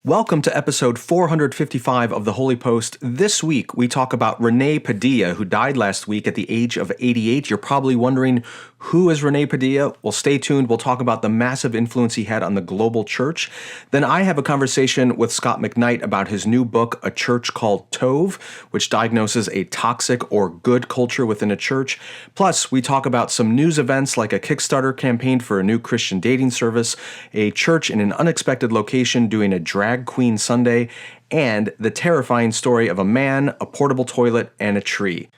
Welcome to episode 455 of The Holy Post. This week, we talk about Rene Padilla, who died last week at the age of 88. You're probably wondering, who is Rene Padilla? Well, stay tuned. We'll talk about the massive influence he had on the global church. Then I have a conversation with Scott McKnight about his new book, A Church Called Tov, which diagnoses a toxic or good culture within a church. Plus, we talk about some news events like a Kickstarter campaign for a new Christian dating service, a church in an unexpected location doing a drag queen Sunday, and the terrifying story of a man, a portable toilet, and a tree.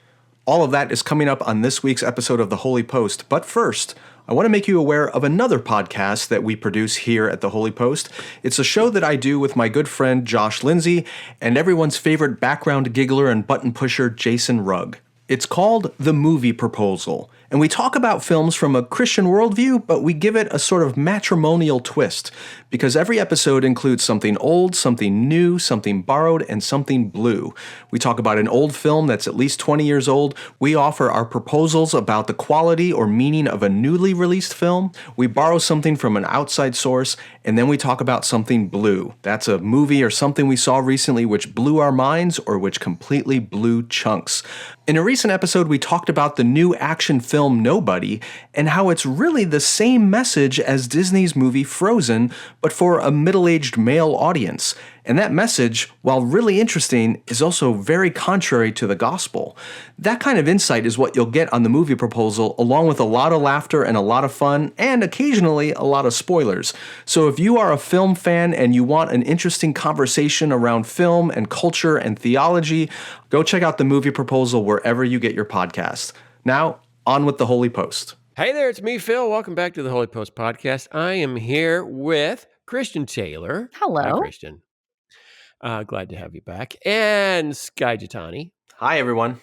All of that is coming up on this week's episode of The Holy Post. But first, I want to make you aware of another podcast that we produce here at The Holy Post. It's a show that I do with my good friend Josh Lindsay and everyone's favorite background giggler and button pusher Jason Rugg. It's called The Movie Proposal, and we talk about films from a Christian worldview, but we give it a sort of matrimonial twist, because every episode includes something old, something new, something borrowed, and something blue. We talk about an old film that's at least 20 years old. We offer our proposals about the quality or meaning of a newly released film. We borrow something from an outside source, and then we talk about something blue. That's a movie or something we saw recently which blew our minds or which completely blew chunks. In a recent episode, we talked about the new action film Nobody and how it's really the same message as Disney's movie Frozen, but for a middle-aged male audience. And that message, while really interesting, is also very contrary to the gospel. That kind of insight is what you'll get on The Movie Proposal, along with a lot of laughter and a lot of fun, and occasionally a lot of spoilers. So if you are a film fan and you want an interesting conversation around film and culture and theology, go check out The Movie Proposal wherever you get your podcasts. Now, on with The Holy Post. Hey there, it's me, Phil. Welcome back to the Holy Post podcast. I am here with Christian Taylor. Hello. Hi, Christian. Glad to have you back. And Skye Jitani. Hi, everyone.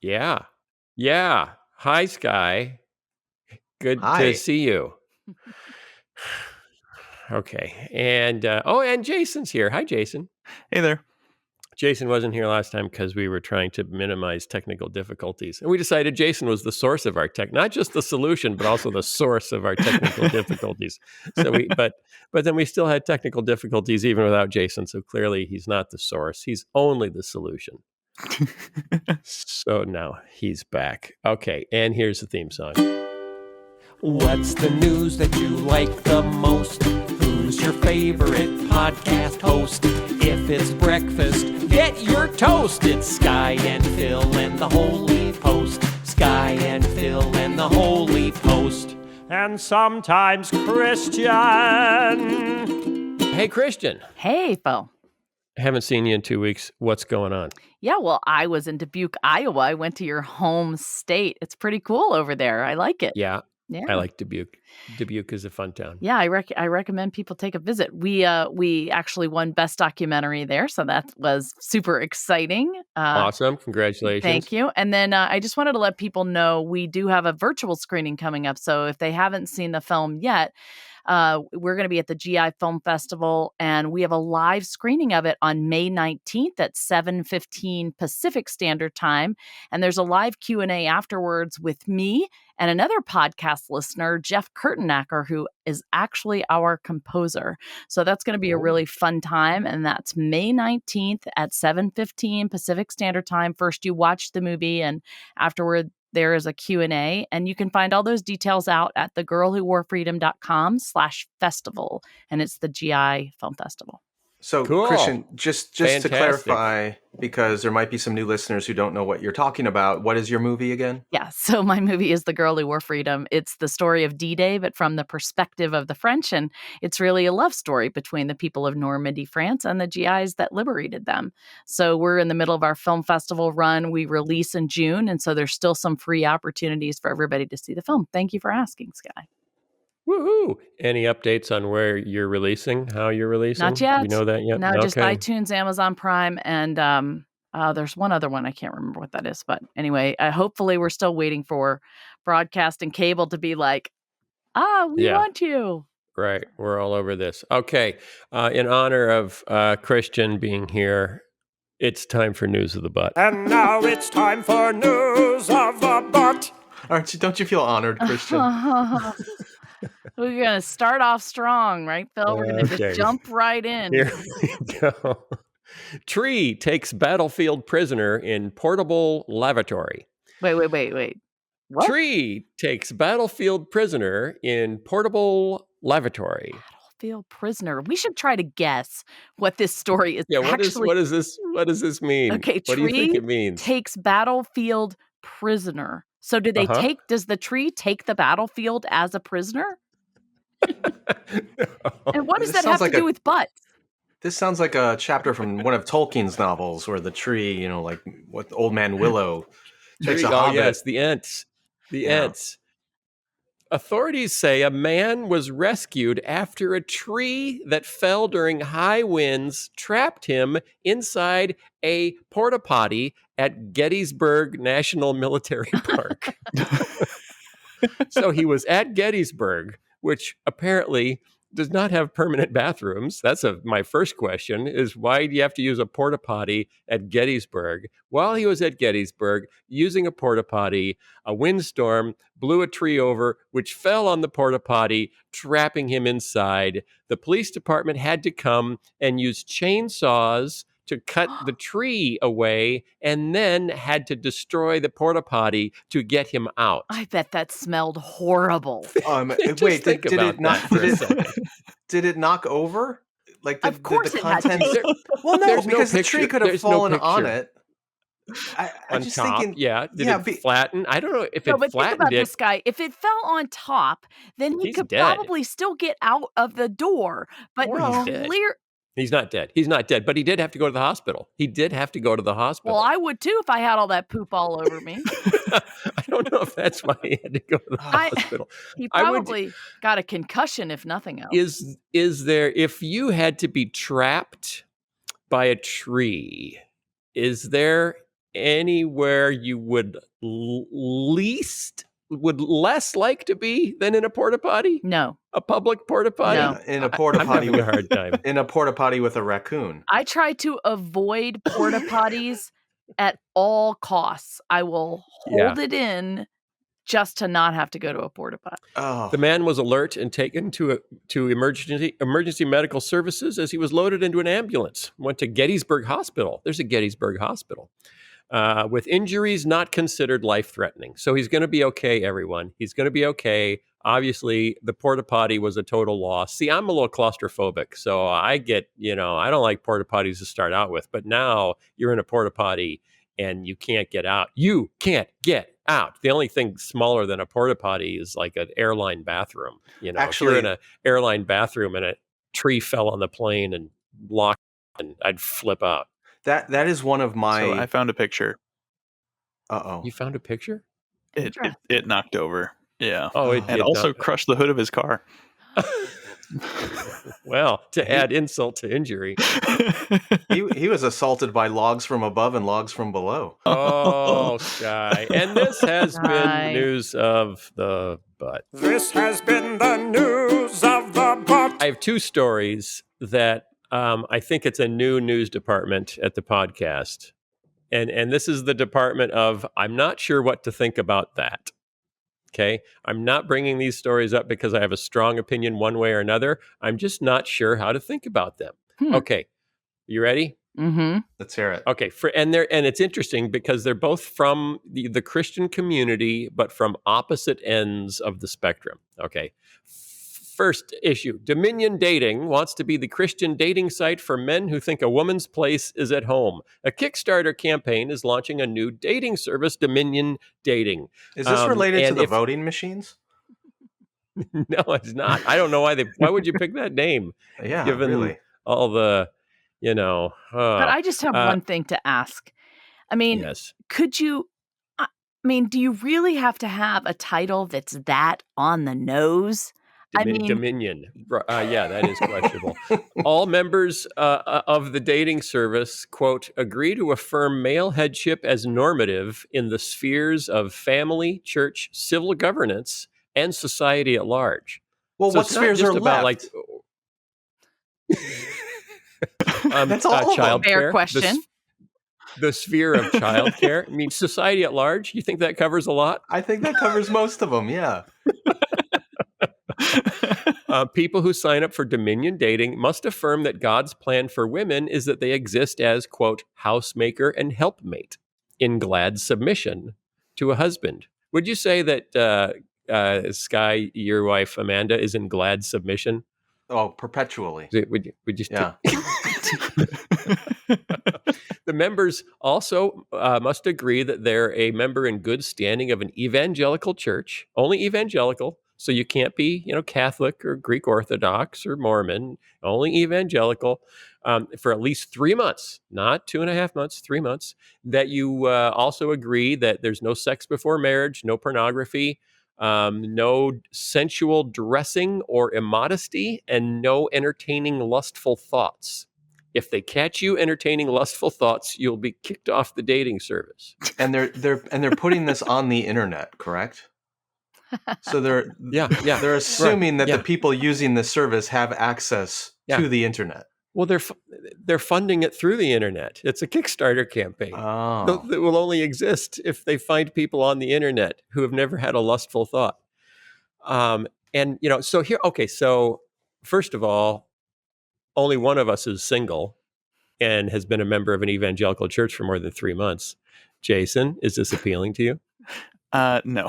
Yeah. Hi, Skye. Good Hi. to see you. Okay. And Jason's here. Hi, Jason. Hey there. Jason wasn't here last time because we were trying to minimize technical difficulties. And we decided Jason was the source of our not just the solution, but also the source of our technical difficulties. But then we still had technical difficulties even without Jason. So clearly he's not the source. He's only the solution. So now he's back. Okay. And here's the theme song. What's the news that you like the most? Who's your favorite podcast host? If it's breakfast, get your toast. It's Skye and Phil and the Holy Post. Skye and Phil and the Holy Post. And sometimes Christian. Hey, Christian. Hey, Phil. Haven't seen you in 2 weeks. What's going on? Yeah, well, I was in Dubuque, Iowa. I went to your home state. It's pretty cool over there. I like it. Yeah. Yeah. I like Dubuque. Dubuque is a fun town. Yeah, I recommend people take a visit. We actually won Best Documentary there, so that was super exciting. Awesome. Congratulations. Thank you. And then I just wanted to let people know we do have a virtual screening coming up. So if they haven't seen the film yet, we're going to be at the GI Film Festival, and we have a live screening of it on May 19th at 7:15 Pacific Standard Time. And there's a live Q&A afterwards with me and another podcast listener, Jeff Kurtenacker, who is actually our composer. So that's going to be a really fun time. And that's May 19th at 7:15 Pacific Standard Time. First, you watch the movie, and afterward, there is a Q&A, and you can find all those details out at thegirlwhoworefreedom.com/festival, and it's the GI Film Festival. So, Cool. Christian, just to Fantastic. clarify, because there might be some new listeners who don't know what you're talking about, what is your movie again? Yeah, so my movie is The Girl Who Wore Freedom. It's the story of D-Day, but from the perspective of the French, and it's really a love story between the people of Normandy, France, and the GIs that liberated them. So we're in the middle of our film festival run. We release in June, and so there's still some free opportunities for everybody to see the film. Thank you for asking, Skye. Woohoo! Any updates on where you're releasing, how you're releasing? Not yet. You know that yet? No, just Okay. iTunes, Amazon Prime, and there's one other one. I can't remember what that is. But anyway, hopefully we're still waiting for broadcast and cable to be like, we Yeah. want you. Right. We're all over this. Okay. In honor of Christian being here, it's time for News of the Butt. And now it's time for News of the Butt. Don't you feel honored, Christian? We're gonna start off strong, right, Phil? We're gonna Okay. just jump right in. Here we go. Tree takes battlefield prisoner in portable lavatory. Wait. What? Tree takes battlefield prisoner in portable lavatory. Battlefield prisoner. We should try to guess what this story is Yeah, actually. what does this mean? Okay, What do you think tree it means? takes battlefield prisoner. So do they Uh-huh. does the tree take the battlefield as a prisoner? And what does This that sounds have like to do with butts? This sounds like a chapter from one of Tolkien's novels where the tree, like what Old Man Willow takes a hobbit. Yes, the Ents. The Ents. Authorities say a man was rescued after a tree that fell during high winds trapped him inside a porta potty at Gettysburg National Military Park. So he was at Gettysburg, which apparently does not have permanent bathrooms. That's my first question is why do you have to use a porta potty at Gettysburg? While he was at Gettysburg using a porta potty, a windstorm blew a tree over, which fell on the porta potty, trapping him inside. The police department had to come and use chainsaws to cut the tree away and then had to destroy the porta potty to get him out. I bet that smelled horrible. Wait, did it knock over? Like of course the it had contents? to. Well, no, There's because no the tree picture. could have There's no fallen on picture. it. I'm On just top, thinking, Did it flatten? I don't know if No, it but think flattened about it. this guy. If it fell on top, then he He's could dead. probably still get out of the door. But Or he's dead. clear. He's not dead. But he did have to go to the hospital. Well, I would too if I had all that poop all over me. I don't know if that's why he had to go to the hospital. He probably got a concussion, if nothing else. Is there, if you had to be trapped by a tree, is there anywhere you would less like to be than in a porta potty? No. A public porta potty? No. In a porta potty with a hard time. In a porta potty with a raccoon. I try to avoid porta potties at all costs. I will hold it in just to not have to go to a porta potty. Oh. The man was alert and taken to emergency medical services as he was loaded into an ambulance. Went to Gettysburg Hospital. There's a Gettysburg Hospital. With injuries not considered life-threatening. So he's going to be okay, everyone. He's going to be okay. Obviously, the porta potty was a total loss. See, I'm a little claustrophobic, so I get, I don't like porta potties to start out with. But now you're in a porta potty and you can't get out. You can't get out. The only thing smaller than a porta potty is like an airline bathroom. Actually, if you're in an airline bathroom and a tree fell on the plane and locked, and I'd flip out. That is one of my. So I found a picture. Uh-oh. You found a picture? It knocked over. Yeah. Oh, and also crushed the hood of his car. Well, to add insult to injury. He was assaulted by logs from above and logs from below. Oh, Skye. And this has been news of the butt. This has been the news of the butt. I have two stories that I think it's a new news department at the podcast. And this is the department of, I'm not sure what to think about that. Okay. I'm not bringing these stories up because I have a strong opinion one way or another. I'm just not sure how to think about them. Okay. You ready? Mm-hmm. Let's hear it. Okay. And it's interesting because they're both from the Christian community, but from opposite ends of the spectrum. Okay. First issue, Dominion Dating wants to be the Christian dating site for men who think a woman's place is at home. A Kickstarter campaign is launching a new dating service, Dominion Dating. Is this related to the voting machines? No, it's not. I don't know why would you pick that name? Yeah, given really. All the, But I just have one thing to ask. I mean, yes. Could you, do you really have to have a title that's that on the nose? Dominion. Yeah, that is questionable. All members of the dating service, quote, agree to affirm male headship as normative in the spheres of family, church, civil governance, and society at large. Well, so what spheres are about left? That's all child fair care, question. The sphere of childcare. I mean, society at large. You think that covers a lot? I think that covers most of them. Yeah. People who sign up for Dominion dating must affirm that God's plan for women is that they exist as, quote, housemaker and helpmate in glad submission to a husband. Would you say that, Skye, your wife, Amanda, is in glad submission? Oh, perpetually. Would you Yeah. The members also must agree that they're a member in good standing of an evangelical church, only evangelical. So you can't be, Catholic or Greek Orthodox or Mormon, only evangelical for at least 3 months, not 2.5 months, 3 months. That you also agree that there's no sex before marriage, no pornography, no sensual dressing or immodesty, and no entertaining lustful thoughts. If they catch you entertaining lustful thoughts, you'll be kicked off the dating service. And they're putting this on the internet, correct? So they're assuming that the people using this service have access to the internet. Well, they're funding it through the internet. It's a Kickstarter campaign. Oh. That will only exist if they find people on the internet who have never had a lustful thought. So first of all, only one of us is single and has been a member of an evangelical church for more than 3 months. Jason, is this appealing to you? No,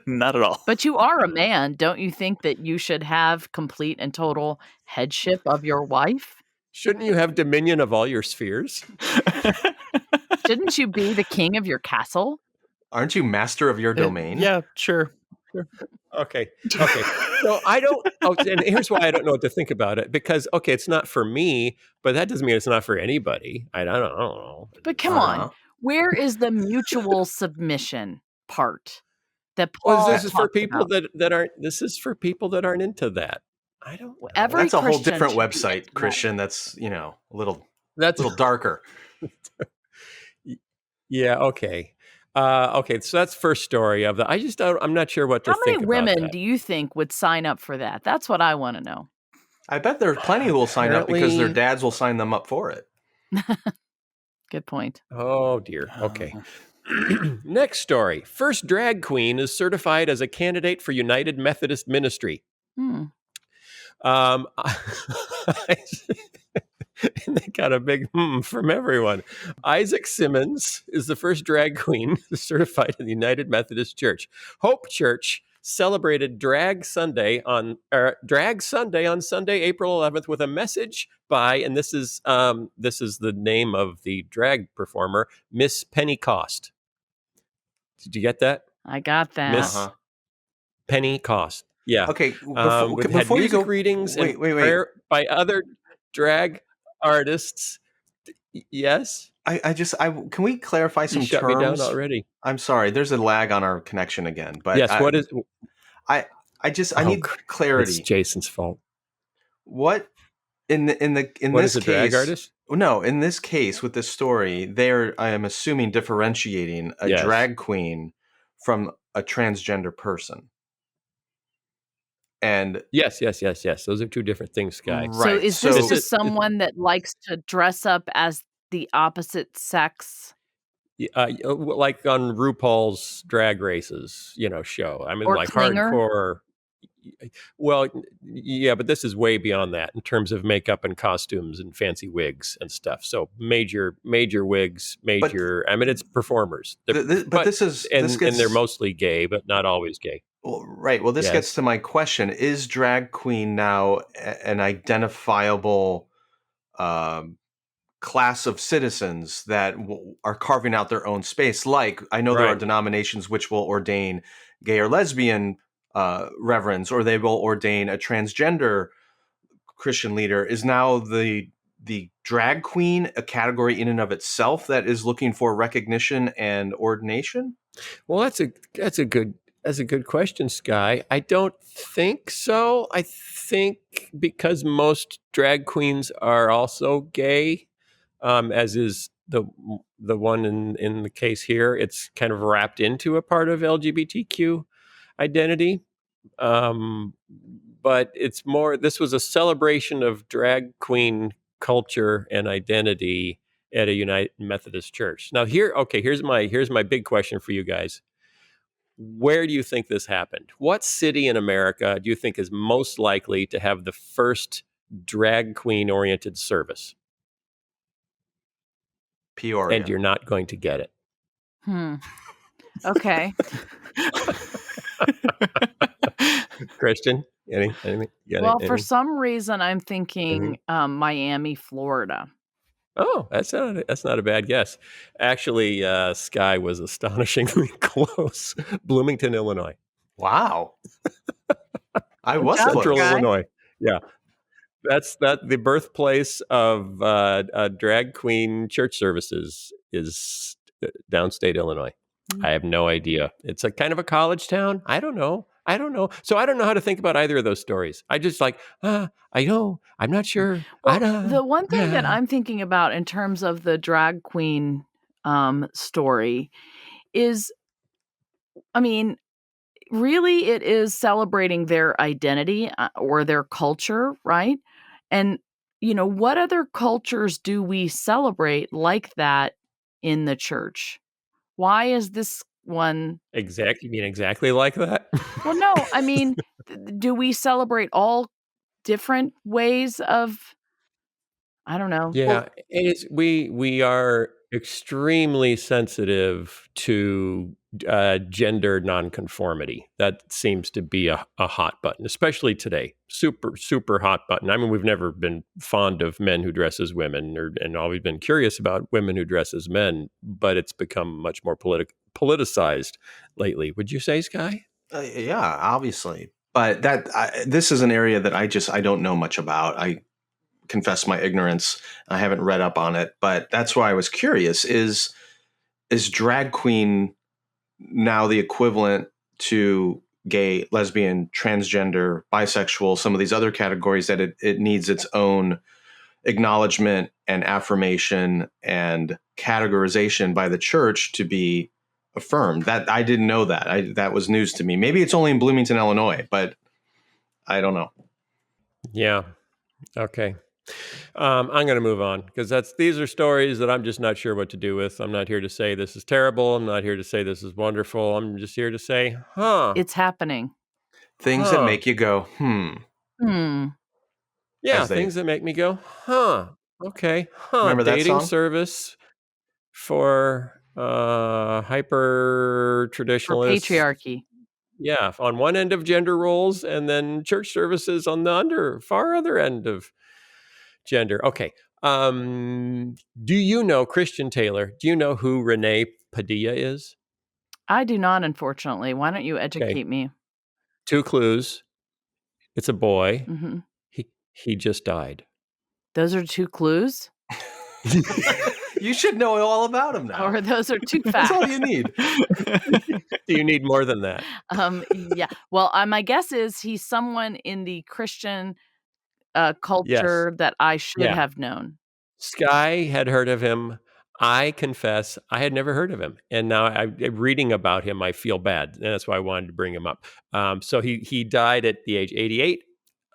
not at all. But you are a man. Don't you think that you should have complete and total headship of your wife? Shouldn't you have dominion of all your spheres? Shouldn't you be the king of your castle? Aren't you master of your domain? Yeah, sure. Okay. So and here's why I don't know what to think about it. Because, it's not for me, but that doesn't mean it's not for anybody. I don't know. But come on, where is the mutual submission part that Paul this is for people about? that aren't. This is for people that aren't into that. I don't. That's a whole Christian different should be website, Christian. That's a little darker. Yeah. Okay. So that's first story of the. I'm not sure what to How think many about women that. do you think would sign up for that? That's what I want to know. I bet there are plenty who will sign up because their dads will sign them up for it. Good point. Oh dear. Okay. Next story. First drag queen is certified as a candidate for United Methodist Ministry. And they got a big from everyone. Isaac Simmons is the first drag queen certified in the United Methodist Church. Hope Church celebrated Drag Sunday on Sunday, April 11th, with a message by, and this is the name of the drag performer, Miss Pentecost. Did you get that? I got that. Miss Pentecost. Yeah. Okay. Before you go, readings and prayer by other drag artists. Yes. Can we clarify some terms? Shut me down already. I'm sorry. There's a lag on our connection again. But yes. What is? I need clarity. It's Jason's fault. What in what this is a case? Drag artist? No, in this case with this story, I am assuming differentiating a drag queen from a transgender person. And yes. Those are two different things, Skye. Right. So is this just someone that likes to dress up as the opposite sex? Like on RuPaul's Drag Races, show. I mean, or like clinger? Hardcore. Well, yeah, but this is way beyond that in terms of makeup and costumes and fancy wigs and stuff. So major wigs, it's performers. And they're mostly gay, but not always gay. Well, right. Well, this gets to my question. Is drag queen now an identifiable class of citizens that are carving out their own space? Like, I know there are denominations which will ordain gay or lesbian reverends, or they will ordain a transgender Christian leader. Is now the drag queen a category in and of itself that is looking for recognition and ordination? Well, that's a good question, Skye. I don't think so. I think because most drag queens are also gay, as is the one in the case here, it's kind of wrapped into a part of LGBTQ identity. But it's more, this was a celebration of drag queen culture and identity at a United Methodist Church. Now here's my big question for you guys. Where do you think this happened? What city in America do you think is most likely to have the first drag queen-oriented service? Peoria. And you're not going to get it. Okay. Christian, anything? Well, for some reason, I'm thinking Miami, Florida. Oh, that's not a bad guess. Actually, Skye was astonishingly close. Bloomington, Illinois. Wow. I was job, Central Skye. Illinois. Yeah. That's the birthplace of drag queen church services is downstate Illinois. I have no idea. It's a kind of a college town. I don't know. So I don't know how to think about either of those stories. I just like, I know. I'm not sure. Well, the one thing that I'm thinking about in terms of the drag queen story is, I mean, really it is celebrating their identity or their culture, right? And, what other cultures do we celebrate like that in the church? Why is this one? Exactly. You mean exactly like that? Well, no, I mean, do we celebrate all different ways of, I don't know. Yeah, we are extremely sensitive to gender nonconformity. That seems to be a hot button, especially today. Super, super hot button. I mean, we've never been fond of men who dress as women, and always been curious about women who dress as men, but it's become much more politicized lately. Would you say, Skye? Yeah, obviously. But this is an area that I don't know much about. I confess my ignorance. I haven't read up on it, but that's why I was curious. Is drag queen now the equivalent to gay, lesbian, transgender, bisexual, some of these other categories that it needs its own acknowledgement and affirmation and categorization by the church to be affirmed? That I didn't know that. That was news to me. Maybe it's only in Bloomington, Illinois, but I don't know. Yeah. Okay. I'm going to move on because these are stories that I'm just not sure what to do with. I'm not here to say this is terrible. I'm not here to say this is wonderful. I'm just here to say, It's happening. Things that make you go, Yeah, things that make me go, okay, Remember that dating song? service for hyper For traditionalists. patriarchy. Yeah, on one end of gender roles, and then church services on the far other end of gender. Okay. Do you know, Christian Taylor, do you know who Rene Padilla is? I do not, unfortunately. Why don't you educate me? 2 clues. It's a boy. Mm-hmm. He just died. Those are 2 clues? You should know all about him now. Or those are 2 facts? That's all you need. Do you need more than that? Yeah. Well, my guess is he's someone in the Christian culture that I should have known. Skye had heard of him. I confess, I had never heard of him. And now I'm reading about him, I feel bad. And that's why I wanted to bring him up. So he died at the age 88.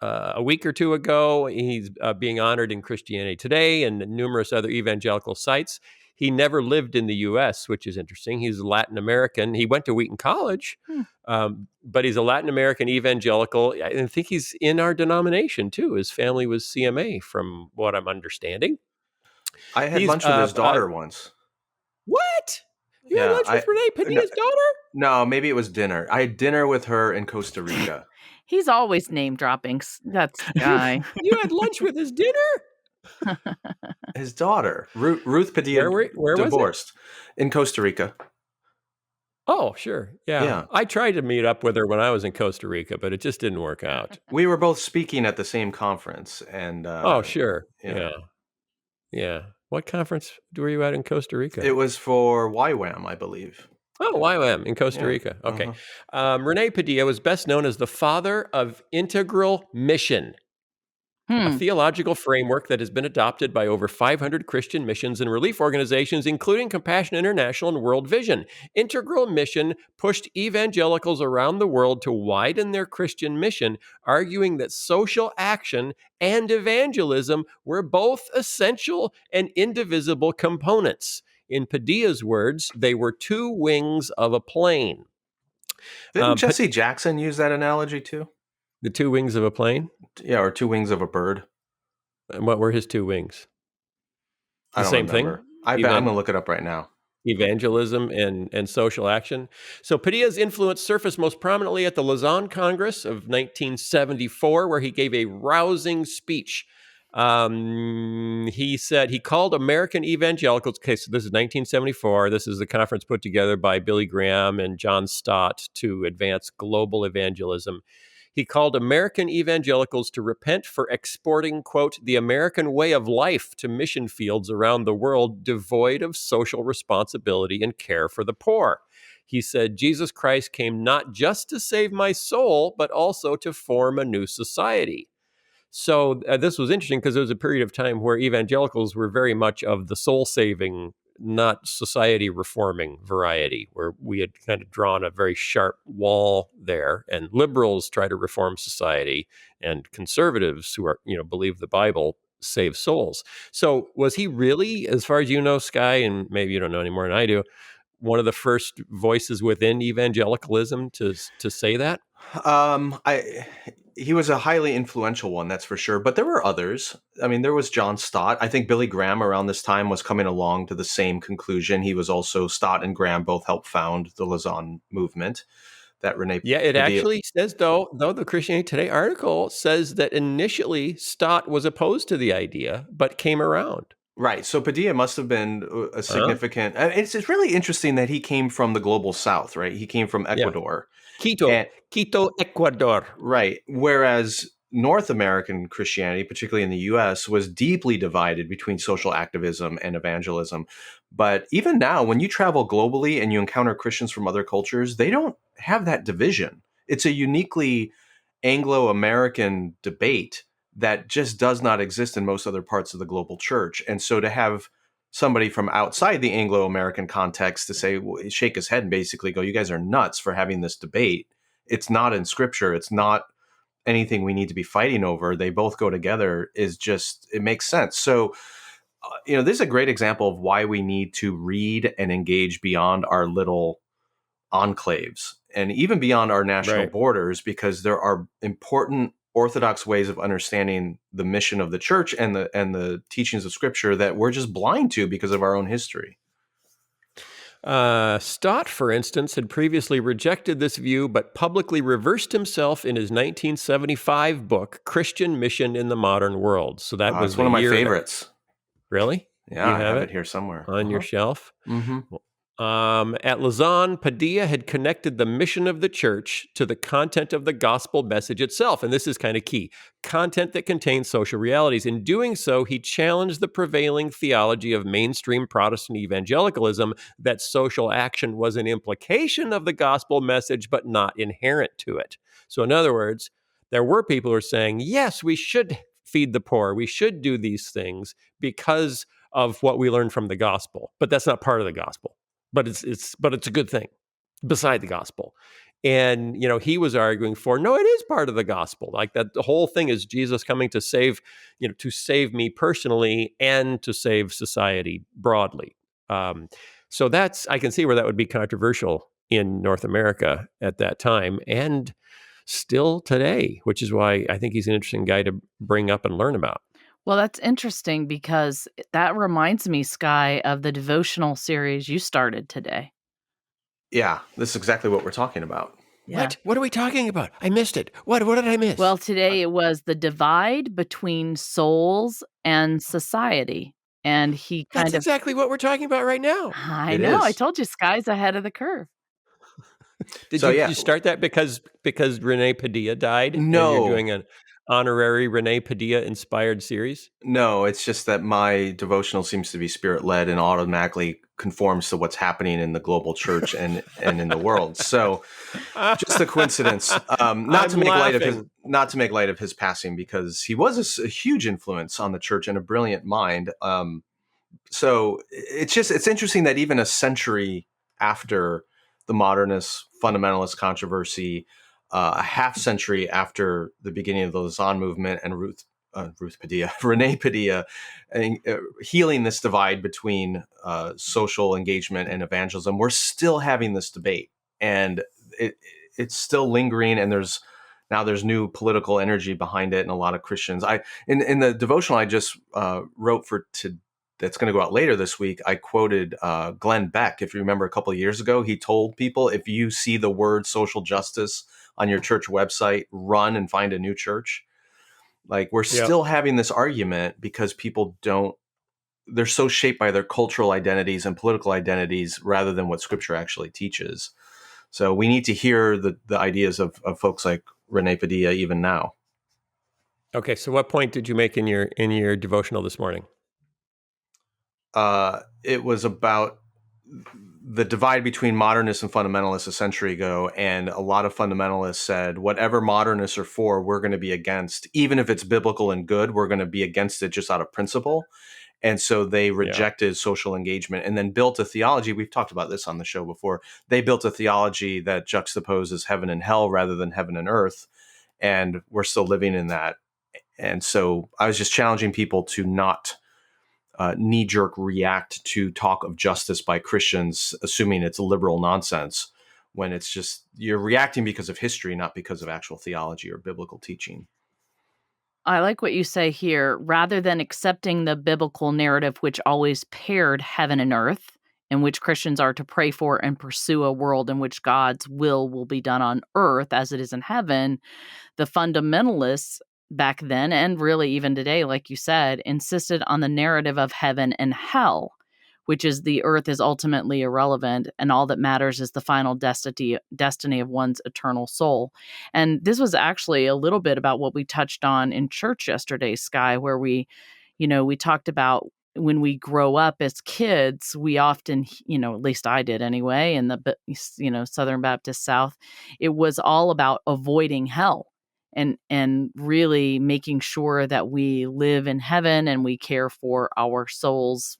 A week or 2 ago. He's being honored in Christianity Today and numerous other evangelical sites. He never lived in the U.S., which is interesting. He's Latin American. He went to Wheaton College, but he's a Latin American evangelical. I think he's in our denomination, too. His family was CMA, from what I'm understanding. I had lunch with his daughter once. What? You had lunch with Rene Padilla's daughter? No, maybe it was dinner. I had dinner with her in Costa Rica. He's always name dropping. That's Guy. You had lunch with his dinner? His daughter, Ruth Padilla, where divorced in Costa Rica. Oh, sure. Yeah. I tried to meet up with her when I was in Costa Rica, but it just didn't work out. We were both speaking at the same conference. And oh, sure. Yeah. What conference were you at in Costa Rica? It was for YWAM, I believe. Oh, YWAM in Costa Rica. Okay. Rene Padilla was best known as the father of integral mission, a theological framework that has been adopted by over 500 Christian missions and relief organizations, including Compassion International and World Vision. Integral mission pushed evangelicals around the world to widen their Christian mission, arguing that social action and evangelism were both essential and indivisible components. In Padilla's words, they were 2 wings of a plane. Didn't But Jesse Jackson use that analogy too? the two wings of a plane. Yeah, or two wings of a bird. And what were his two wings? I The don't same remember. thing. I'm going to look it up right now. Evangelism and social action. So Padilla's influence surfaced most prominently at the Lausanne Congress of 1974, where he gave a rousing speech. He said he called American evangelicals. Okay, so this is 1974. This is the conference put together by Billy Graham and John Stott to advance global evangelism. He called American evangelicals to repent for exporting, quote, the American way of life to mission fields around the world devoid of social responsibility and care for the poor. He said, Jesus Christ came not just to save my soul, but also to form a new society. So this was interesting because there was a period of time where evangelicals were very much of the soul-saving, not society-reforming variety, where we had kind of drawn a very sharp wall there. And liberals try to reform society, and conservatives who are, believe the Bible saves souls. So was he really, as far as you know, Skye, and maybe you don't know any more than I do, one of the first voices within evangelicalism to say that? He was a highly influential one, that's for sure. But there were others. I mean, there was John Stott. I think Billy Graham around this time was coming along to the same conclusion. He was also, Stott and Graham both helped found the Lausanne movement. That Rene. Yeah, it actually says, though the Christianity Today article says that initially Stott was opposed to the idea, but came around. Right. So Padilla must have been a significant. It's really interesting that he came from the global south, right? He came from Ecuador. Yeah. Quito, Ecuador. Right. Whereas North American Christianity, particularly in the U.S., was deeply divided between social activism and evangelism. But even now, when you travel globally and you encounter Christians from other cultures, they don't have that division. It's a uniquely Anglo-American debate that just does not exist in most other parts of the global church. And so to have somebody from outside the Anglo-American context to say, shake his head and basically go, you guys are nuts for having this debate. It's not in scripture. It's not anything we need to be fighting over. They both go together is just, it makes sense. So, this is a great example of why we need to read and engage beyond our little enclaves and even beyond our national borders, because there are important orthodox ways of understanding the mission of the church and the teachings of scripture that we're just blind to because of our own history. Stott, for instance, had previously rejected this view, but publicly reversed himself in his 1975 book, Christian Mission in the Modern World. So that was one of my favorites. Really? Yeah, I have it here somewhere. On your shelf? Mm-hmm. At Lausanne, Padilla had connected the mission of the church to the content of the gospel message itself. And this is kind of key. Content that contains social realities. In doing so, he challenged the prevailing theology of mainstream Protestant evangelicalism that social action was an implication of the gospel message, but not inherent to it. So in other words, there were people who were saying, yes, we should feed the poor. We should do these things because of what we learned from the gospel. But that's not part of the gospel. But it's a good thing beside the gospel. And, he was arguing for, no, it is part of the gospel. Like that the whole thing is Jesus coming to save me personally and to save society broadly. So I can see where that would be controversial in North America at that time and still today, which is why I think he's an interesting guy to bring up and learn about. Well, that's interesting because that reminds me, Skye, of the devotional series you started today. Yeah, this is exactly what we're talking about. Yeah. What are we talking about? I missed it. What did I miss? Well, today it was the divide between souls and society. And he That's exactly what we're talking about right now. I know. I told you, Skye's ahead of the curve. Did you start that because Rene Padilla died? No. And you're doing an honorary Rene Padilla inspired series? No, it's just that my devotional seems to be spirit led and automatically conforms to what's happening in the global church and in the world. So just a coincidence. Not to make light of his passing, because he was a huge influence on the church and a brilliant mind. So it's interesting that even a century after the modernist fundamentalist controversy, a half century after the beginning of the Lausanne movement and Rene Padilla, healing this divide between social engagement and evangelism, we're still having this debate. And it's still lingering, and there's new political energy behind it, and a lot of Christians. In the devotional I just wrote that's going to go out later this week, I quoted Glenn Beck. If you remember, a couple of years ago, he told people, if you see the word social justice on your church website, run and find a new church. Like, we're still having this argument because people they're so shaped by their cultural identities and political identities rather than what Scripture actually teaches. So we need to hear the ideas of folks like Rene Padilla even now. Okay, so what point did you make in your devotional this morning? It was about the divide between modernists and fundamentalists a century ago, and a lot of fundamentalists said, whatever modernists are for, we're going to be against. Even if it's biblical and good, we're going to be against it just out of principle. And so they rejected social engagement and then built a theology. We've talked about this on the show before. They built a theology that juxtaposes heaven and hell rather than heaven and earth. And we're still living in that. And so I was just challenging people to not knee-jerk react to talk of justice by Christians, assuming it's liberal nonsense, when it's just you're reacting because of history, not because of actual theology or biblical teaching. I like what you say here. Rather than accepting the biblical narrative, which always paired heaven and earth, in which Christians are to pray for and pursue a world in which God's will be done on earth as it is in heaven, the fundamentalists back then, and really even today, like you said, insisted on the narrative of heaven and hell, which is the earth is ultimately irrelevant, and all that matters is the final destiny of one's eternal soul. And this was actually a little bit about what we touched on in church yesterday, Skye, where we talked about when we grow up as kids, we often, at least I did anyway, in the, Southern Baptist South, it was all about avoiding hell. And really making sure that we live in heaven and we care for our souls,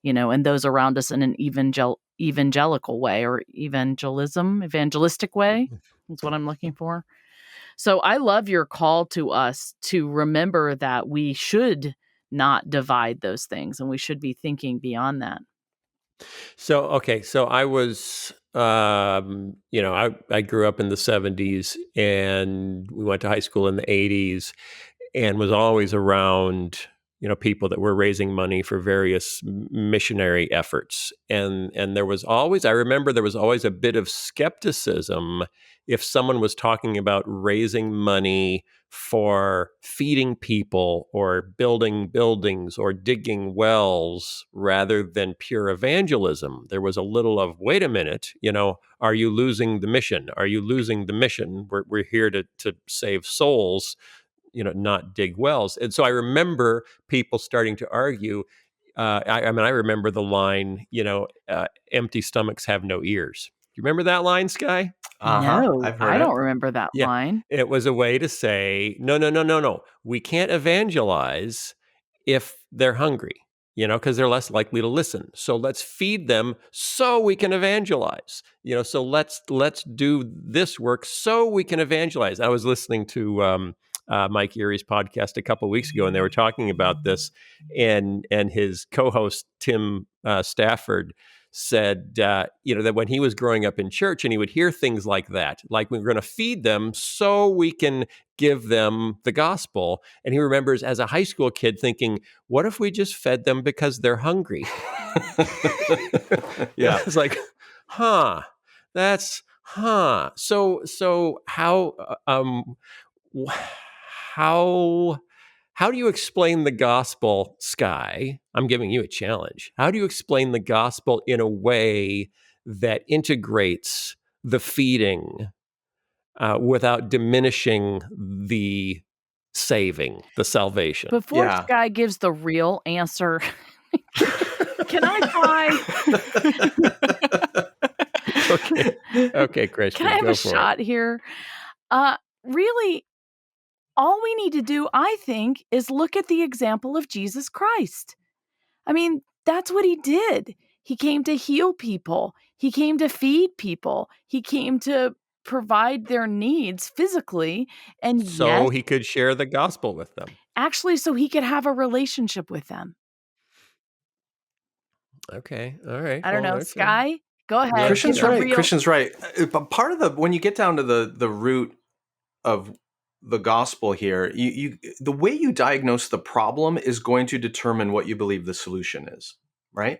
and those around us in an evangelical way, or evangelistic way is what I'm looking for. So I love your call to us to remember that we should not divide those things, and we should be thinking beyond that. So I was, I grew up in the 70s, and we went to high school in the 80s, and was always around, people that were raising money for various missionary efforts. And I remember there was always a bit of skepticism if someone was talking about raising money for feeding people or building buildings or digging wells rather than pure evangelism. There was a little of, wait a minute, are you losing the mission? Are you losing the mission? We're here to save souls, not dig wells. And so I remember people starting to argue. I remember the line, empty stomachs have no ears. Do you remember that line, Skye? No, I've heard I it. don't remember that line. It was a way to say, no. We can't evangelize if they're hungry, because they're less likely to listen. So let's feed them so we can evangelize, so let's do this work so we can evangelize. I was listening to Mike Erie's podcast a couple of weeks ago, and they were talking about this, and his co-host, Tim Stafford, said, that when he was growing up in church and he would hear things like that, like, we're going to feed them so we can give them the gospel. And he remembers as a high school kid thinking, what if we just fed them because they're hungry? Yeah. It's like, So how do you explain the gospel, Skye? I'm giving you a challenge. How do you explain the gospel in a way that integrates the feeding without diminishing the saving, the salvation? Before Skye gives the real answer, can I try? Okay, Christian, can I have go a for shot it. here? Really, all we need to do, I think, is look at the example of Jesus Christ. I mean, that's what he did. He came to heal people. He came to feed people. He came to provide their needs physically. And So he could share the gospel with them. Actually, so he could have a relationship with them. Okay. All right. I don't know. Okay. Skye, Go ahead. Yeah, Christian's Give the right. real- Christian's right. But part of when you get down to the root of the gospel here, the way you diagnose the problem is going to determine what you believe the solution is, right?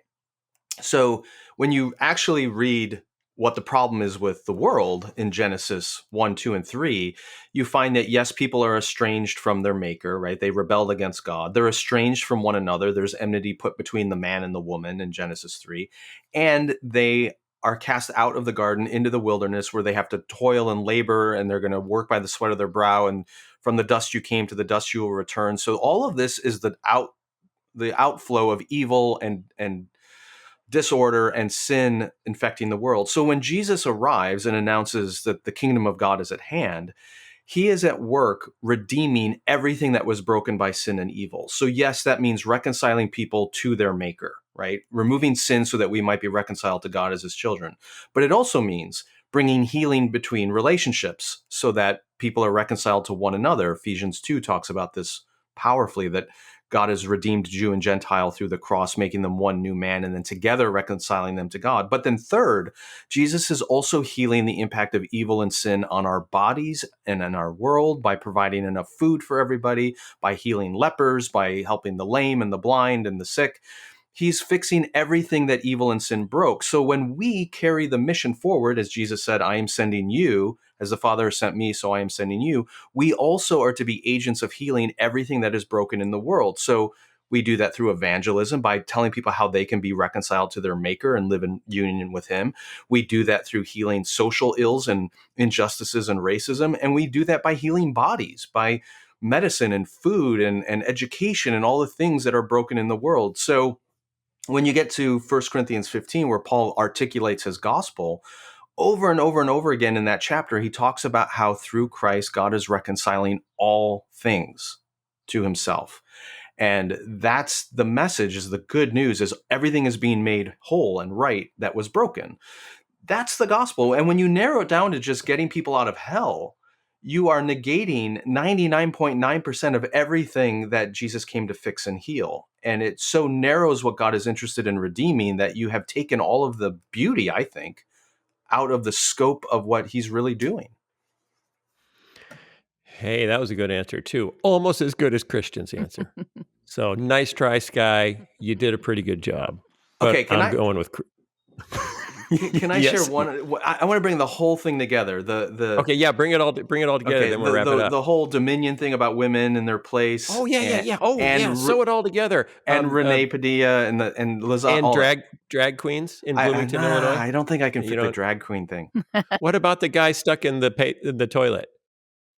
So when you actually read what the problem is with the world in Genesis 1, 2, and 3, you find that, yes, people are estranged from their maker, right? They rebelled against God. They're estranged from one another. There's enmity put between the man and the woman in Genesis 3. And they are cast out of the garden into the wilderness where they have to toil and labor, and they're going to work by the sweat of their brow. And from the dust you came, to the dust you will return. So all of this is the outflow of evil and disorder and sin infecting the world. So when Jesus arrives and announces that the kingdom of God is at hand, he is at work redeeming everything that was broken by sin and evil. So yes, that means reconciling people to their maker, right? Removing sin so that we might be reconciled to God as his children. But it also means bringing healing between relationships so that people are reconciled to one another. Ephesians 2 talks about this powerfully, that God has redeemed Jew and Gentile through the cross, making them one new man, and then together reconciling them to God. But then third, Jesus is also healing the impact of evil and sin on our bodies and in our world by providing enough food for everybody, by healing lepers, by helping the lame and the blind and the sick. He's fixing everything that evil and sin broke. So when we carry the mission forward, as Jesus said, I am sending you, as the Father has sent me, so I am sending you, we also are to be agents of healing everything that is broken in the world. So we do that through evangelism by telling people how they can be reconciled to their maker and live in union with him. We do that through healing social ills and injustices and racism. And we do that by healing bodies, by medicine and food and education and all the things that are broken in the world. So when you get to 1 Corinthians 15, where Paul articulates his gospel, over and over and over again in that chapter, he talks about how through Christ, God is reconciling all things to himself. And that's the message, is the good news, is everything is being made whole and right that was broken. That's the gospel. And when you narrow it down to just getting people out of hell, you are negating 99.9% of everything that Jesus came to fix and heal. And it so narrows what God is interested in redeeming that you have taken all of the beauty, I think, out of the scope of what he's really doing. Hey, that was a good answer too. Almost as good as Christian's answer. So nice try, Skye. You did a pretty good job. But Okay, I'm going with. Can I Yes. share one? I want to bring the whole thing together. Okay, yeah, bring it all together. Okay, then we'll wrap it up. The whole dominion thing about women and their place. Oh yeah. and Sew it all together. And Rene Padilla and Liza and drag queens in Bloomington, Illinois. I don't think I can fit the drag queen thing. What about the guy stuck in the toilet?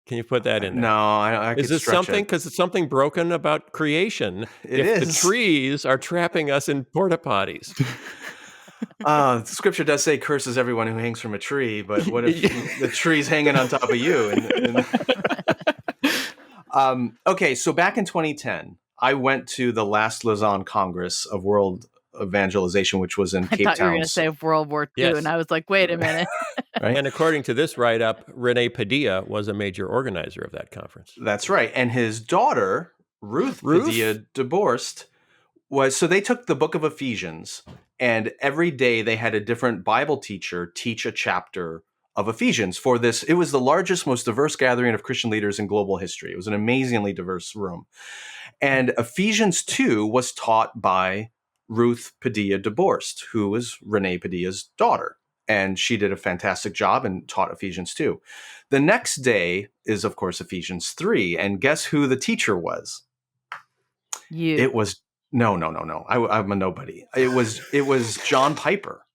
Can you put that in there? No, I Is this something? Because it's something broken about creation. It if is. The trees are trapping us in porta potties. Scripture does say curses everyone who hangs from a tree, but what if the tree's hanging on top of you? Okay, so back in 2010, I went to the last Lausanne Congress of World Evangelization, which was in Cape Town. I thought you were going to say World War II, and I was like, wait a minute. Right? And according to this write-up, Rene Padilla was a major organizer of that conference. That's right. And his daughter, Ruth Padilla Deborst, so they took the book of Ephesians, and every day they had a different Bible teacher teach a chapter of Ephesians for this. It was the largest, most diverse gathering of Christian leaders in global history. It was an amazingly diverse room. And Ephesians 2 was taught by Ruth Padilla Deborst, who was Rene Padilla's daughter. And she did a fantastic job and taught Ephesians 2. The next day is, of course, Ephesians 3. And guess who the teacher was? You. It was no. I'm a nobody. It was John Piper.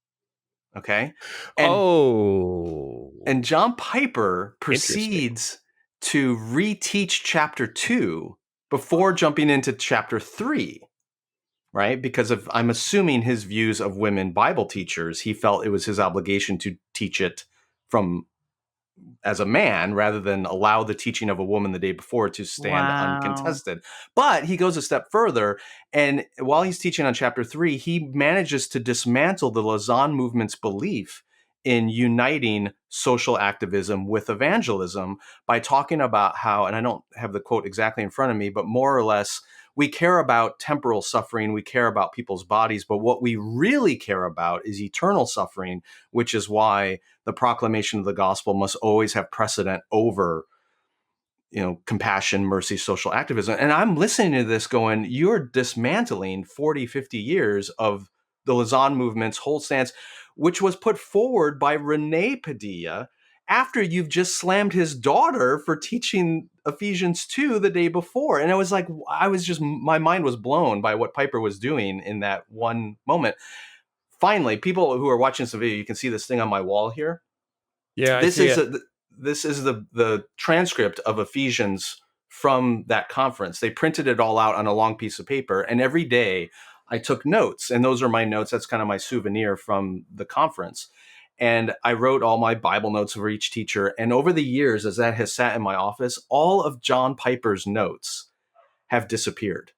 Okay. And John Piper proceeds to reteach chapter 2 before jumping into chapter 3. Right? Because of, I'm assuming, his views of women Bible teachers, he felt it was his obligation to teach it from as a man rather than allow the teaching of a woman the day before to stand uncontested. But he goes a step further, and while he's teaching on chapter 3, he manages to dismantle the Lausanne movement's belief in uniting social activism with evangelism by talking about how, and I don't have the quote exactly in front of me, but more or less, we care about temporal suffering, we care about people's bodies, but what we really care about is eternal suffering, which is why the proclamation of the gospel must always have precedent over, compassion, mercy, social activism. And I'm listening to this going, you're dismantling 40, 50 years of the Lausanne movement's whole stance, which was put forward by Rene Padilla after you've just slammed his daughter for teaching Ephesians 2 the day before. And it was like, my mind was blown by what Piper was doing in that one moment. Finally, people who are watching this video, you can see this thing on my wall here. Yeah, This is the transcript of Ephesians from that conference. They printed it all out on a long piece of paper. And every day I took notes, and those are my notes. That's kind of my souvenir from the conference. And I wrote all my Bible notes for each teacher. And over the years, as that has sat in my office, all of John Piper's notes have disappeared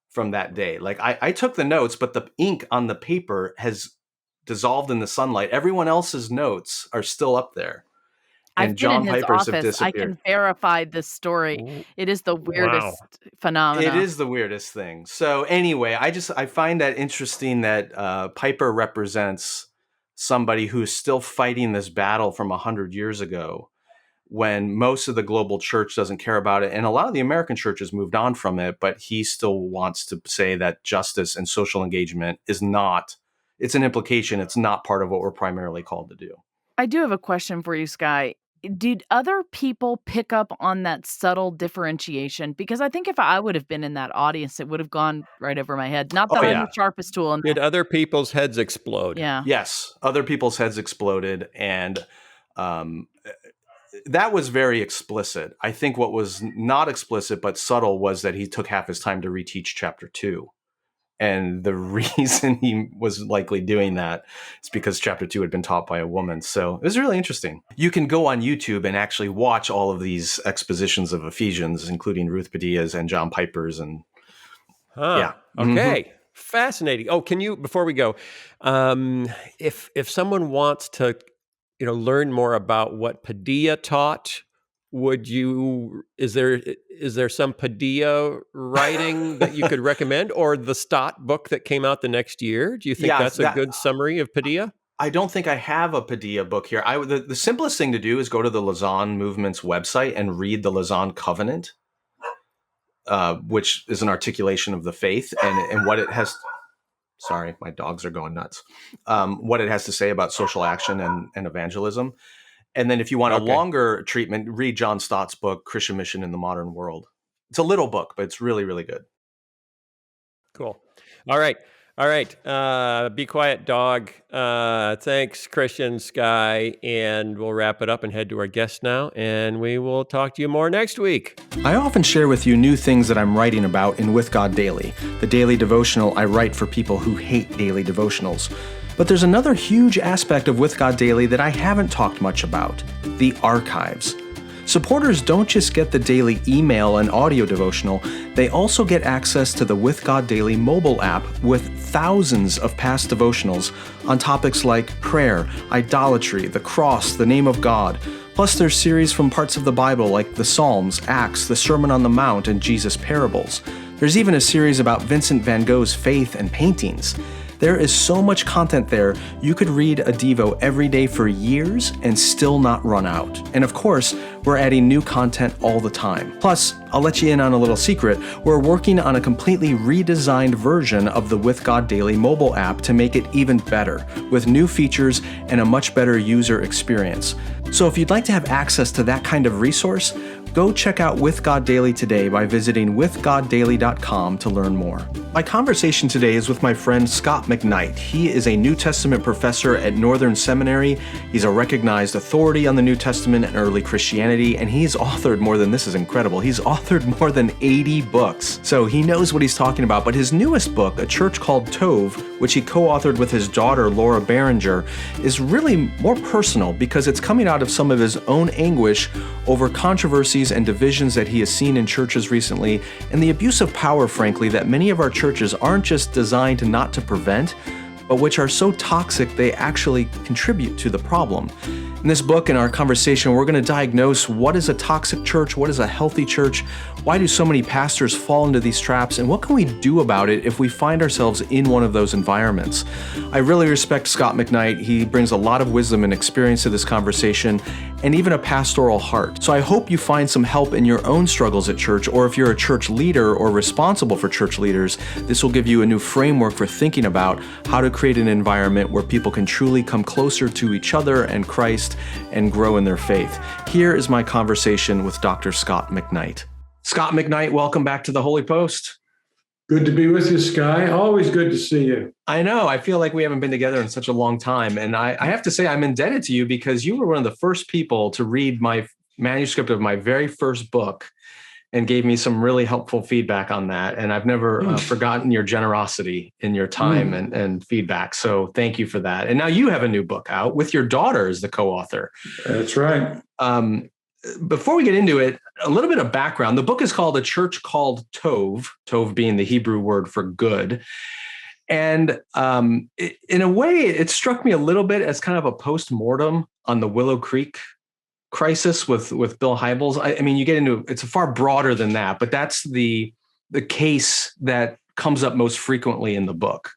from that day. Like I took the notes, but the ink on the paper has dissolved in the sunlight. Everyone else's notes are still up there. And I've John been in his Piper's have office. I disappeared. can verify this story. It is the weirdest phenomenon. It is the weirdest thing. So anyway, I find that interesting that Piper represents somebody who's still fighting this battle from 100 years ago, when most of the global church doesn't care about it. And a lot of the American churches moved on from it, but he still wants to say that justice and social engagement is not, it's an implication. It's not part of what we're primarily called to do. I do have a question for you, Skye. Did other people pick up on that subtle differentiation? Because I think if I would have been in that audience, it would have gone right over my head. Not that I'm the sharpest tool. Did other people's heads explode? Yeah. Yes. Other people's heads exploded. And that was very explicit. I think what was not explicit but subtle was that he took half his time to reteach chapter 2. And the reason he was likely doing that is because chapter 2 had been taught by a woman. So it was really interesting. You can go on YouTube and actually watch all of these expositions of Ephesians, including Ruth Padilla's and John Piper's. And yeah. Okay. Fascinating. Oh, can you, before we go, if someone wants to, learn more about what Padilla taught, is there some Padilla writing that you could recommend, or the Stott book that came out the next year? Do you think that's a good summary of Padilla? I don't think I have a Padilla book here. The simplest thing to do is go to the Lausanne Movement's website and read the Lausanne Covenant, which is an articulation of the faith and what it has. Sorry, my dogs are going nuts. What it has to say about social action and evangelism. And then if you want a longer treatment, read John Stott's book, Christian Mission in the Modern World. It's a little book, but it's really, really good. Cool. All right. Be quiet, dog. Thanks, Christian, Skye. And we'll wrap it up and head to our guest now. And we will talk to you more next week. I often share with you new things that I'm writing about in With God Daily, the daily devotional I write for people who hate daily devotionals. But there's another huge aspect of With God Daily that I haven't talked much about: the archives. Supporters don't just get the daily email and audio devotional, they also get access to the With God Daily mobile app with thousands of past devotionals on topics like prayer, idolatry, the cross, the name of God. Plus there's series from parts of the Bible like the Psalms, Acts, the Sermon on the Mount, and Jesus' parables. There's even a series about Vincent van Gogh's faith and paintings. There is so much content there, you could read a Devo every day for years and still not run out. And of course, we're adding new content all the time. Plus, I'll let you in on a little secret, we're working on a completely redesigned version of the With God Daily mobile app to make it even better, with new features and a much better user experience. So if you'd like to have access to that kind of resource, go check out With God Daily today by visiting withgoddaily.com to learn more. My conversation today is with my friend Scott McKnight. He is a New Testament professor at Northern Seminary. He's a recognized authority on the New Testament and early Christianity, and he's authored more than, this is incredible, he's authored more than 80 books. So he knows what he's talking about, but his newest book, A Church Called Tov, which he co-authored with his daughter Laura Barringer, is really more personal because it's coming out of some of his own anguish over controversies and divisions that he has seen in churches recently, and the abuse of power, frankly, that many of our churches aren't just designed not to prevent, but which are so toxic they actually contribute to the problem. In this book, in our conversation, we're going to diagnose what is a toxic church, what is a healthy church, why do so many pastors fall into these traps, and what can we do about it if we find ourselves in one of those environments. I really respect Scott McKnight. He brings a lot of wisdom and experience to this conversation, and even a pastoral heart. So I hope you find some help in your own struggles at church, or if you're a church leader or responsible for church leaders, this will give you a new framework for thinking about how to create an environment where people can truly come closer to each other and Christ and grow in their faith. Here is my conversation with Dr. Scott McKnight. Scott McKnight, welcome back to the Holy Post. Good to be with you, Skye. Always good to see you. I know. I feel like we haven't been together in such a long time. And I have to say I'm indebted to you because you were one of the first people to read my manuscript of my very first book and gave me some really helpful feedback on that. And I've never forgotten your generosity in your time and feedback. So thank you for that. And now you have a new book out with your daughter as the co-author. That's right. Before we get into it, a little bit of background. The book is called A Church Called Tov, Tov being the Hebrew word for good. And in a way, it struck me a little bit as kind of a post-mortem on the Willow Creek crisis with Bill Hybles. I mean, you get into it's far broader than that, but that's the case that comes up most frequently in the book.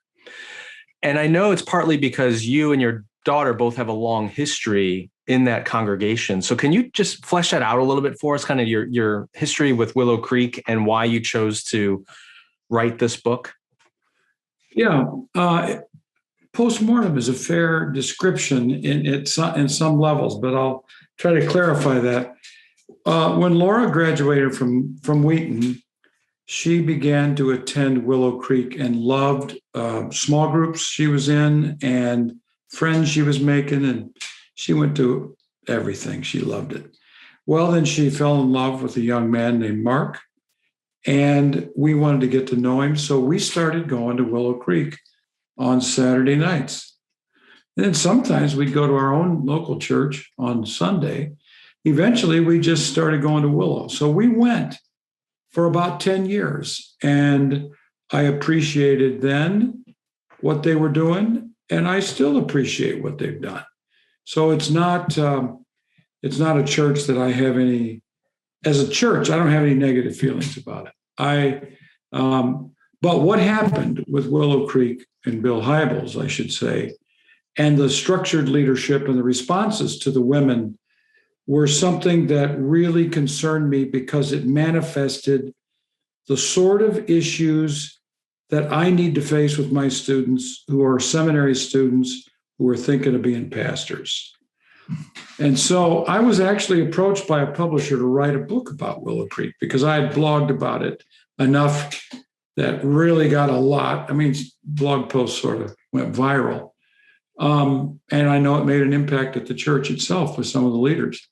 And I know it's partly because you and your daughter both have a long history in that congregation. So can you just flesh that out a little bit for us, kind of your history with Willow Creek and why you chose to write this book? Yeah. Postmortem is a fair description in some levels, but I'll try to clarify that. When Laura graduated from Wheaton, she began to attend Willow Creek and loved small groups she was in and friends she was making, and she went to everything. She loved it. Well, then she fell in love with a young man named Mark, and we wanted to get to know him, so we started going to Willow Creek on Saturday nights. And then sometimes we'd go to our own local church on Sunday. Eventually, we just started going to Willow. So we went for about 10 years, and I appreciated then what they were doing, and I still appreciate what they've done. So it's not a church that I have any, as a church, I don't have any negative feelings about it. But what happened with Willow Creek and Bill Hybles, I should say, and the structured leadership and the responses to the women were something that really concerned me because it manifested the sort of issues that I need to face with my students who are seminary students who are thinking of being pastors. And so I was actually approached by a publisher to write a book about Willow Creek because I had blogged about it enough that really got a lot. I mean, blog posts sort of went viral. And I know it made an impact at the church itself with some of the leaders.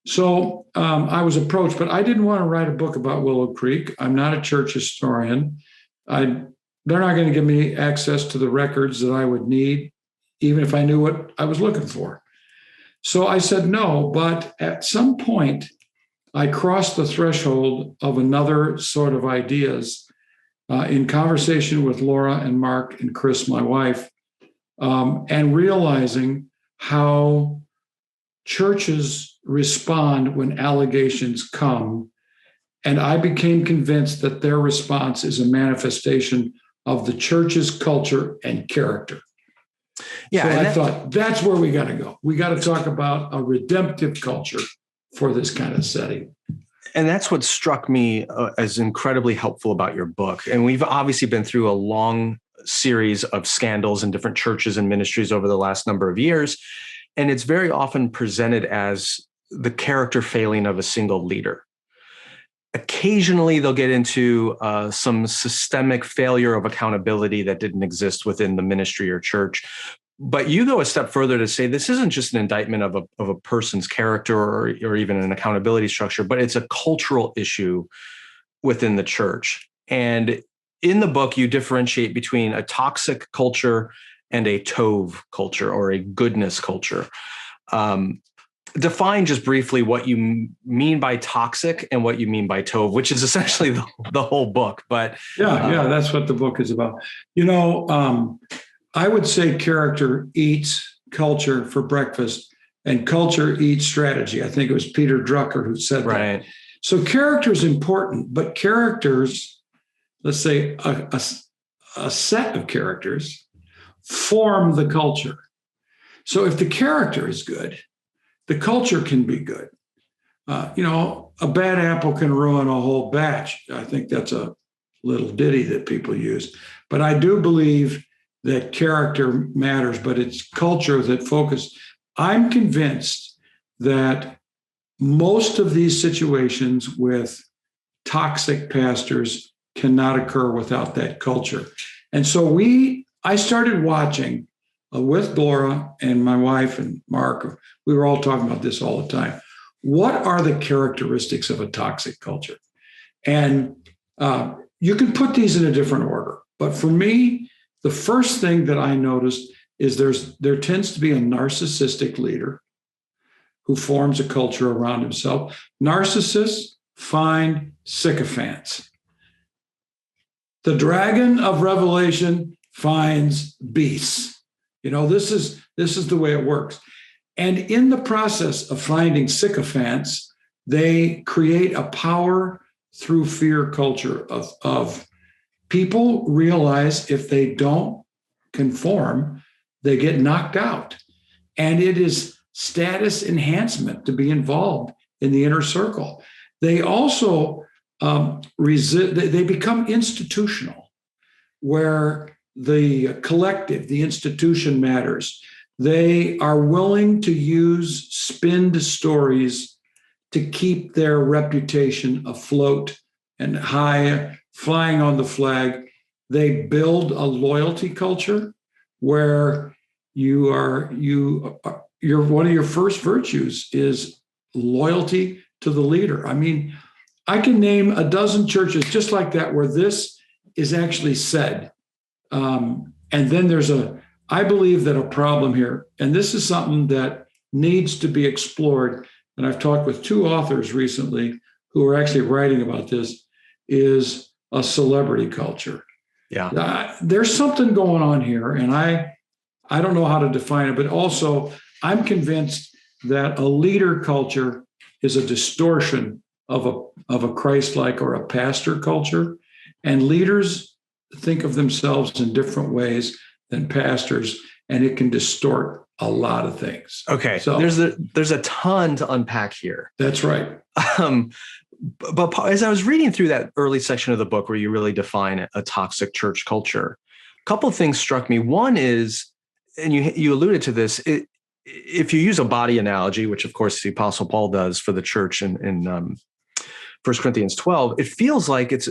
So I was approached, but I didn't want to write a book about Willow Creek. I'm not a church historian. They're not going to give me access to the records that I would need, even if I knew what I was looking for. So I said no, but at some point, I crossed the threshold of another sort of ideas in conversation with Laura and Mark and Chris, my wife, and realizing how churches respond when allegations come. And I became convinced that their response is a manifestation of the church's culture and character. Yeah, so I thought that's where we got to go. We got to talk about a redemptive culture for this kind of setting. And that's what struck me as incredibly helpful about your book. And we've obviously been through a long series of scandals in different churches and ministries over the last number of years. And it's very often presented as the character failing of a single leader. Occasionally, they'll get into some systemic failure of accountability that didn't exist within the ministry or church. But you go a step further to say this isn't just an indictment of a person's character or even an accountability structure, but it's a cultural issue within the church. And in the book, you differentiate between a toxic culture and a Tov culture or a goodness culture. Define just briefly what you mean by toxic and what you mean by Tov, which is essentially the whole book. But yeah, that's what the book is about. I would say character eats culture for breakfast and culture eats strategy. I think it was Peter Drucker who said that. Right. So character is important, but characters, let's say a set of characters, form the culture. So if the character is good, the culture can be good. A bad apple can ruin a whole batch. I think that's a little ditty that people use. But I do believe that character matters, but it's culture that focus. I'm convinced that most of these situations with toxic pastors cannot occur without that culture. And so I started watching with Laura and my wife and Mark. We were all talking about this all the time. What are the characteristics of a toxic culture? And you can put these in a different order. But for me, the first thing that I noticed is there tends to be a narcissistic leader who forms a culture around himself. Narcissists find sycophants. The dragon of Revelation finds beasts. This is the way it works. And in the process of finding sycophants, they create a power through fear culture of people realize if they don't conform, they get knocked out. And it is status enhancement to be involved in the inner circle. They also they become institutional, where the collective, the institution matters. They are willing to use spinned stories to keep their reputation afloat and high, flying on the flag. They build a loyalty culture where your one of your first virtues is loyalty to the leader. I mean, I can name a dozen churches just like that where this is actually said. And then I believe that a problem here, and this is something that needs to be explored, and I've talked with two authors recently who are actually writing about this, is a celebrity culture. Yeah. There's something going on here, and I don't know how to define it, but also I'm convinced that a leader culture is a distortion of a Christ-like or a pastor culture, and leaders think of themselves in different ways than pastors, and it can distort a lot of things. Okay, so there's a ton to unpack here. That's right. But as I was reading through that early section of the book where you really define a toxic church culture, a couple of things struck me. One is, and you alluded to this, if you use a body analogy, which of course the Apostle Paul does for the church in 1 Corinthians 12, it feels like it's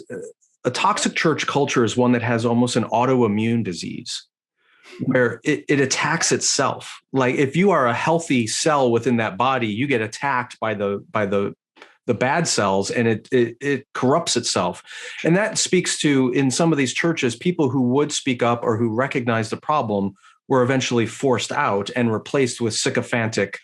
a toxic church culture is one that has almost an autoimmune disease where it attacks itself. Like if you are a healthy cell within that body, you get attacked by the bad cells, and it corrupts itself. And that speaks to, in some of these churches, people who would speak up or who recognize the problem were eventually forced out and replaced with sycophantic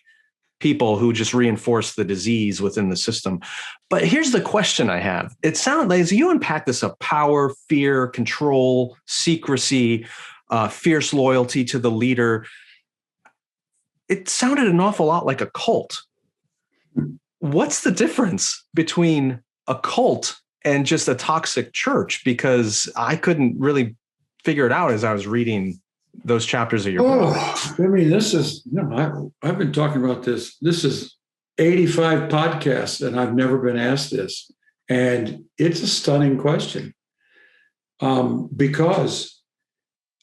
people who just reinforce the disease within the system. But here's the question I have. It sounds like, as you unpack this of power, fear, control, secrecy, fierce loyalty to the leader, it sounded an awful lot like a cult. What's the difference between a cult and just a toxic church? Because I couldn't really figure it out as I was reading those chapters of your book. I mean, this is, I've been talking about this. This is 85 podcasts, and I've never been asked this. And it's a stunning question because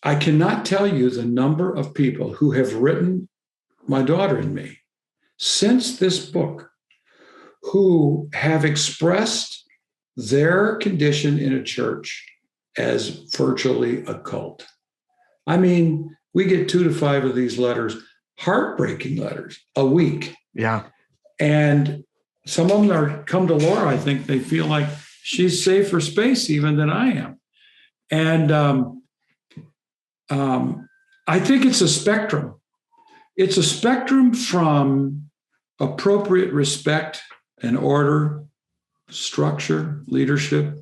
I cannot tell you the number of people who have written my daughter and me since this book who have expressed their condition in a church as virtually a cult. I mean, we get 2 to 5 of these letters, heartbreaking letters, a week. Yeah. And some of them come to Laura. I think they feel like she's safer space even than I am. And I think it's a spectrum. It's a spectrum from appropriate respect and order, structure, leadership,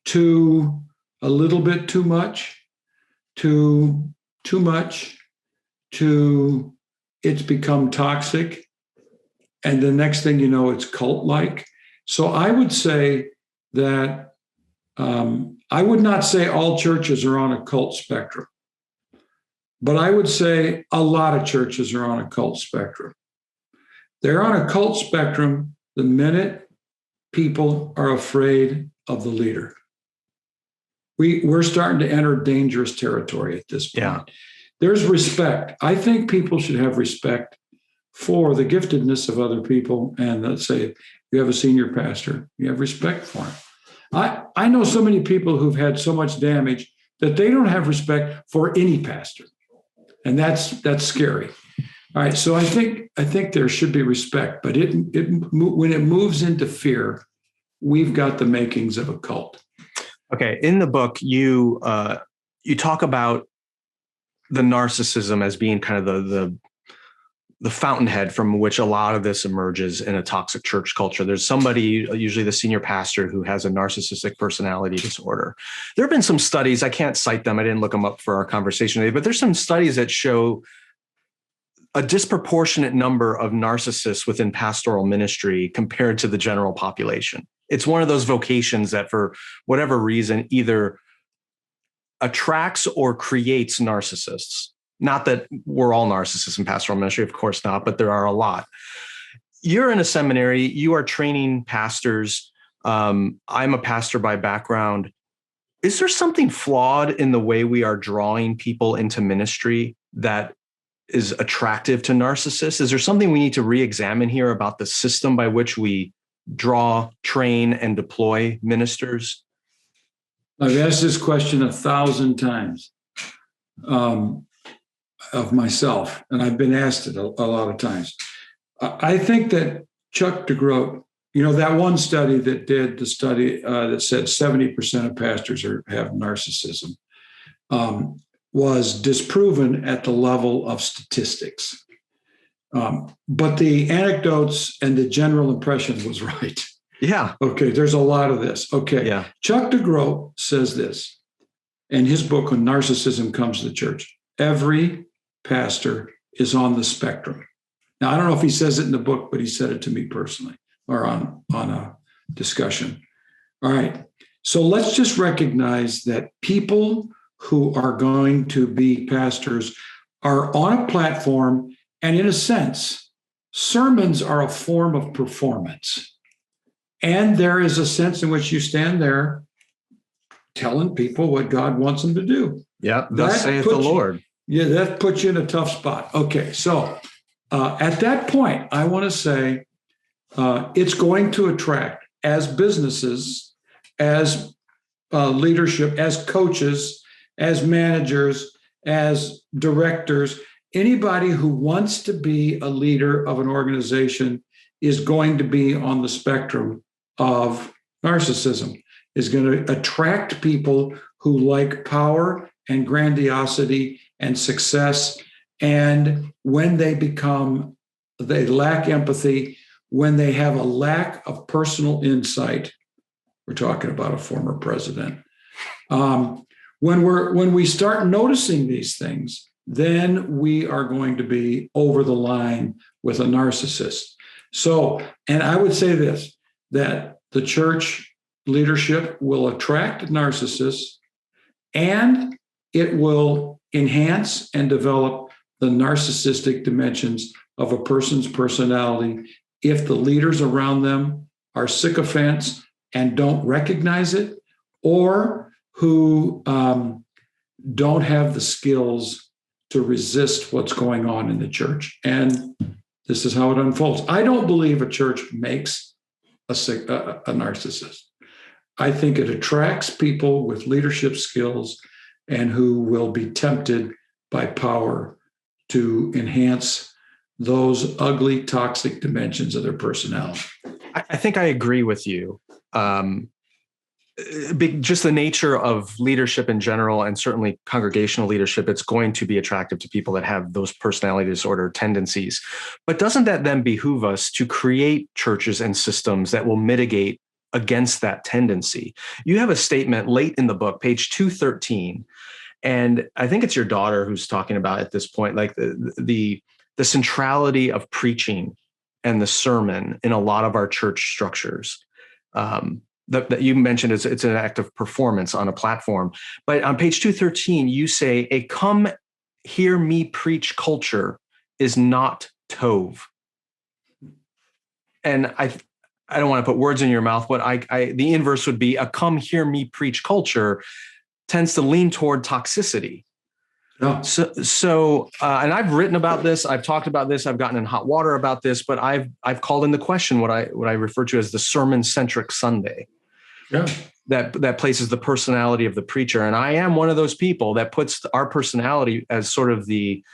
to a little bit too much, to too much, to it's become toxic. And the next thing you know, it's cult-like. So I would say that I would not say all churches are on a cult spectrum, but I would say a lot of churches are on a cult spectrum. They're on a cult spectrum the minute people are afraid of the leader. We're starting to enter dangerous territory at this point. Yeah. There's respect. I think people should have respect for the giftedness of other people. And let's say if you have a senior pastor, you have respect for him. I know so many people who've had so much damage that they don't have respect for any pastor. And that's scary. All right. So I think there should be respect, but when it moves into fear, we've got the makings of a cult. Okay. In the book, you talk about the narcissism as being kind of the fountainhead from which a lot of this emerges in a toxic church culture. There's somebody, usually the senior pastor, who has a narcissistic personality disorder. There have been some studies, I can't cite them, I didn't look them up for our conversation today, but there's some studies that show a disproportionate number of narcissists within pastoral ministry compared to the general population. It's one of those vocations that for whatever reason either attracts or creates narcissists. Not that we're all narcissists in pastoral ministry, of course not, but there are a lot. You're in a seminary, you are training pastors. I'm a pastor by background. Is there something flawed in the way we are drawing people into ministry that is attractive to narcissists? Is there something we need to re-examine here about the system by which we draw, train, and deploy ministers? I've asked this question 1,000 times. Of myself, and I've been asked it a lot of times. I think that Chuck DeGroat, that one study that did the study that said 70% of pastors have narcissism, was disproven at the level of statistics. But the anecdotes and the general impression was right. Yeah. Okay, there's a lot of this. Okay. Yeah. Chuck DeGroat says this in his book, When Narcissism Comes to the Church. Every pastor is on the spectrum. Now, I don't know if he says it in the book, but he said it to me personally or on a discussion. All right. So let's just recognize that people who are going to be pastors are on a platform, and in a sense, sermons are a form of performance. And there is a sense in which you stand there telling people what God wants them to do. Yeah, thus saith the Lord. Yeah, that puts you in a tough spot. Okay, so at that point, I want to say it's going to attract, as businesses, as leadership, as coaches, as managers, as directors, anybody who wants to be a leader of an organization is going to be on the spectrum of narcissism, is going to attract people who like power and grandiosity and success. And when they lack empathy, when they have a lack of personal insight, we're talking about a former president. When we start noticing these things, then we are going to be over the line with a narcissist. So, and I would say this, that the church leadership will attract narcissists, and it will enhance and develop the narcissistic dimensions of a person's personality if the leaders around them are sycophants and don't recognize it, or who don't have the skills to resist what's going on in the church. And this is how it unfolds. I don't believe a church makes a narcissist. I think it attracts people with leadership skills and who will be tempted by power to enhance those ugly, toxic dimensions of their personality. I think I agree with you. Just the nature of leadership in general, and certainly congregational leadership, it's going to be attractive to people that have those personality disorder tendencies. But doesn't that then behoove us to create churches and systems that will mitigate against that tendency? You have a statement late in the book, page 213, and I think it's your daughter who's talking about at this point, like the the centrality of preaching and the sermon in a lot of our church structures. That you mentioned it's an act of performance on a platform. But on page 213, you say a come hear me preach culture is not Tov. And I don't want to put words in your mouth, but the inverse would be a come hear me preach culture tends to lean toward toxicity. Yeah. So, and I've written about this, I've talked about this, I've gotten in hot water about this, but I've called into question what I refer to as the sermon-centric Sunday. Yeah. That places the personality of the preacher. And I am one of those people that puts our personality as sort of the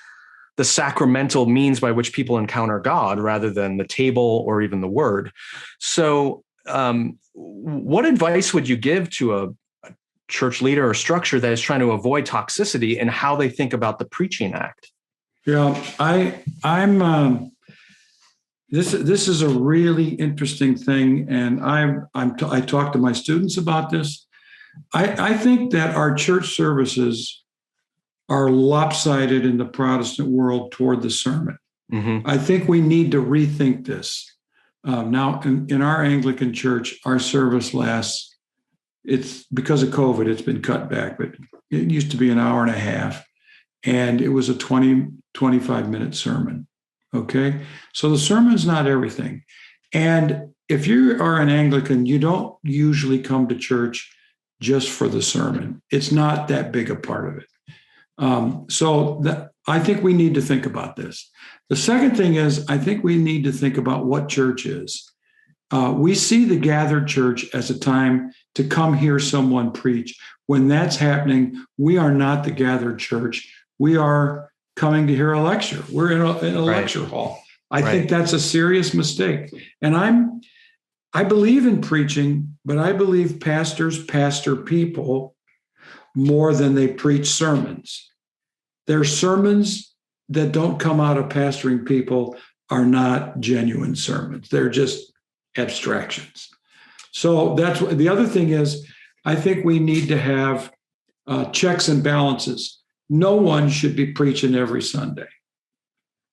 sacramental means by which people encounter God rather than the table or even the word. So what advice would you give to a church leader or structure that is trying to avoid toxicity and how they think about the preaching act? Yeah, I'm. This is a really interesting thing, and I talk to my students about this. I think that our church services are lopsided in the Protestant world toward the sermon. Mm-hmm. I think we need to rethink this. Now, in our Anglican church, our service lasts. It's because of COVID, it's been cut back, but it used to be an hour and a half, and it was a 25-minute sermon. Okay. So the sermon's not everything. And if you are an Anglican, you don't usually come to church just for the sermon. It's not that big a part of it. I think we need to think about this. The second thing is, I think we need to think about what church is. We see the gathered church as a time to come hear someone preach. When that's happening, we are not the gathered church. We are coming to hear a lecture. We're in a Right. lecture hall. I Right. think that's a serious mistake. And I believe in preaching, but I believe pastors pastor people more than they preach sermons. Their sermons that don't come out of pastoring people are not genuine sermons. They're just abstractions. So that's what the other thing is. I think we need to have checks and balances. No one should be preaching every Sunday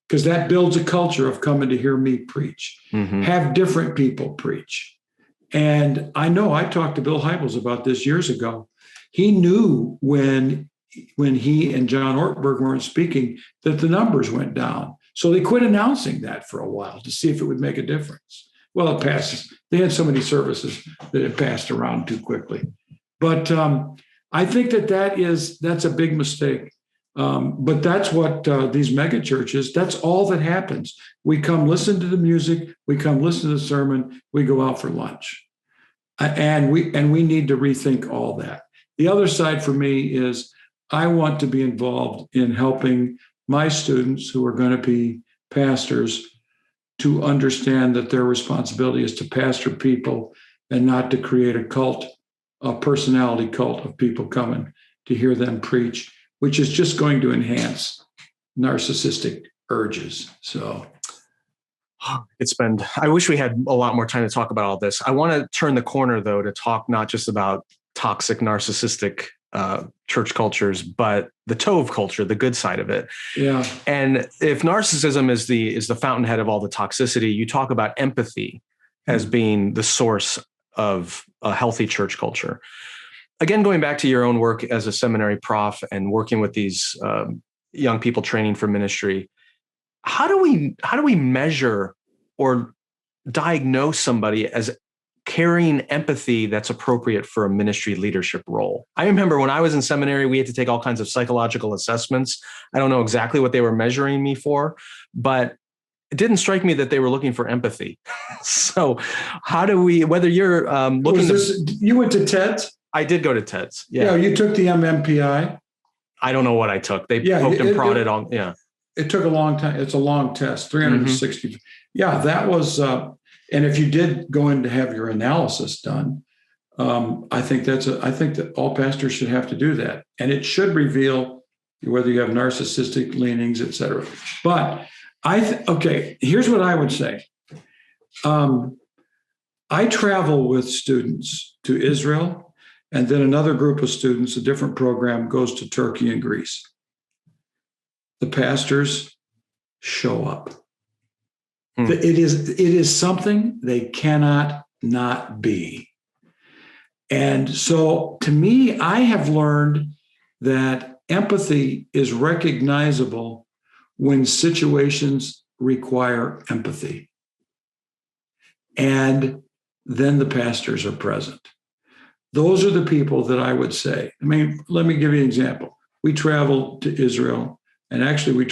because that builds a culture of coming to hear me preach. Mm-hmm. Have different people preach. And I know I talked to Bill Hybles about this years ago. He knew when he and John Ortberg weren't speaking that the numbers went down. So they quit announcing that for a while to see if it would make a difference. Well, it passes. They had so many services that it passed around too quickly. But I think that's a big mistake. But that's what these mega churches, that's all that happens. We come listen to the music, we come listen to the sermon, we go out for lunch. And we need to rethink all that. The other side for me is I want to be involved in helping my students who are going to be pastors to understand that their responsibility is to pastor people and not to create a personality cult of people coming to hear them preach, which is just going to enhance narcissistic urges. So I wish we had a lot more time to talk about all this. I want to turn the corner, though, to talk not just about toxic, narcissistic church cultures, but the Tov culture, the good side of it. Yeah. And if narcissism is the fountainhead of all the toxicity, you talk about empathy as being the source of a healthy church culture. Again, going back to your own work as a seminary prof and working with these young people training for ministry, how do we measure or diagnose somebody as carrying empathy that's appropriate for a ministry leadership role? I remember when I was in seminary, we had to take all kinds of psychological assessments. I don't know exactly what they were measuring me for, but it didn't strike me that they were looking for empathy. So how do we, whether you're looking you went to TEDS? I did go to TEDS. Yeah. You took the MMPI. I don't know what I took. They poked and prodded on. Yeah. It took a long time. It's a long test, 360. Mm-hmm. Yeah, that was, and if you did go in to have your analysis done, I think that all pastors should have to do that. And it should reveal whether you have narcissistic leanings, et cetera. But here's what I would say. I travel with students to Israel, and then another group of students, a different program, goes to Turkey and Greece. The pastors show up. Hmm. It is something they cannot not be. And so to me, I have learned that empathy is recognizable when situations require empathy. And then the pastors are present. Those are the people that I would say. I mean, let me give you an example. We traveled to Israel, and actually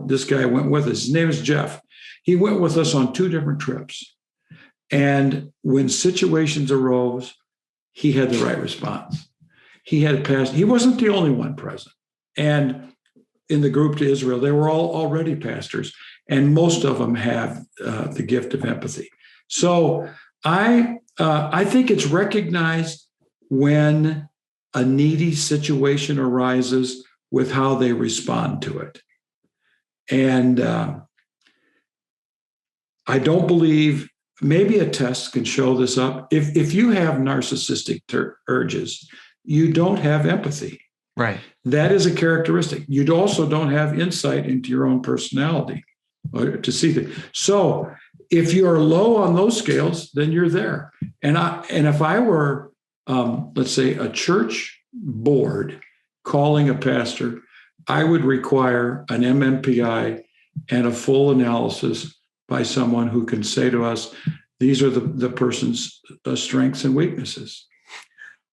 this guy went with us. His name is Jeff. He went with us on 2 different trips. And when situations arose, he had the right response. He wasn't the only one present. And in the group to Israel, they were all already pastors, and most of them have the gift of empathy. So I think it's recognized when a needy situation arises with how they respond to it. And I don't believe, maybe a test can show this up. If you have narcissistic urges, you don't have empathy. Right. That is a characteristic. You also don't have insight into your own personality to see that. So if you are low on those scales, then you're there. And if I were, let's say, a church board calling a pastor, I would require an MMPI and a full analysis by someone who can say to us, these are the person's strengths and weaknesses.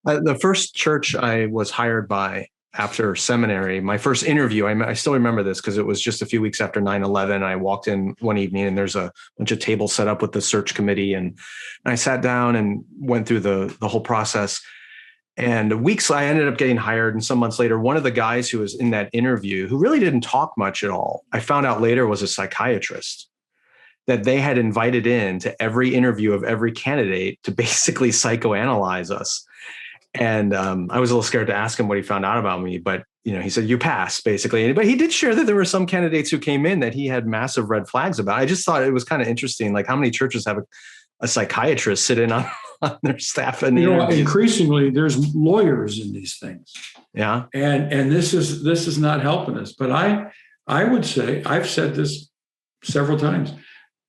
The first church I was hired by after seminary, my first interview, I still remember this because it was just a few weeks after 9/11. I walked in one evening and there's a bunch of tables set up with the search committee. And I sat down and went through the whole process. And I ended up getting hired. And some months later, one of the guys who was in that interview, who really didn't talk much at all, I found out later was a psychiatrist that they had invited in to every interview of every candidate to basically psychoanalyze us. And I was a little scared to ask him what he found out about me, but he said, you pass, basically. But he did share that there were some candidates who came in that he had massive red flags about. I just thought it was kind of interesting, like how many churches have a psychiatrist sit in on their staff. And increasingly, there's lawyers in these things. Yeah, and this is not helping us. But I would say, I've said this several times,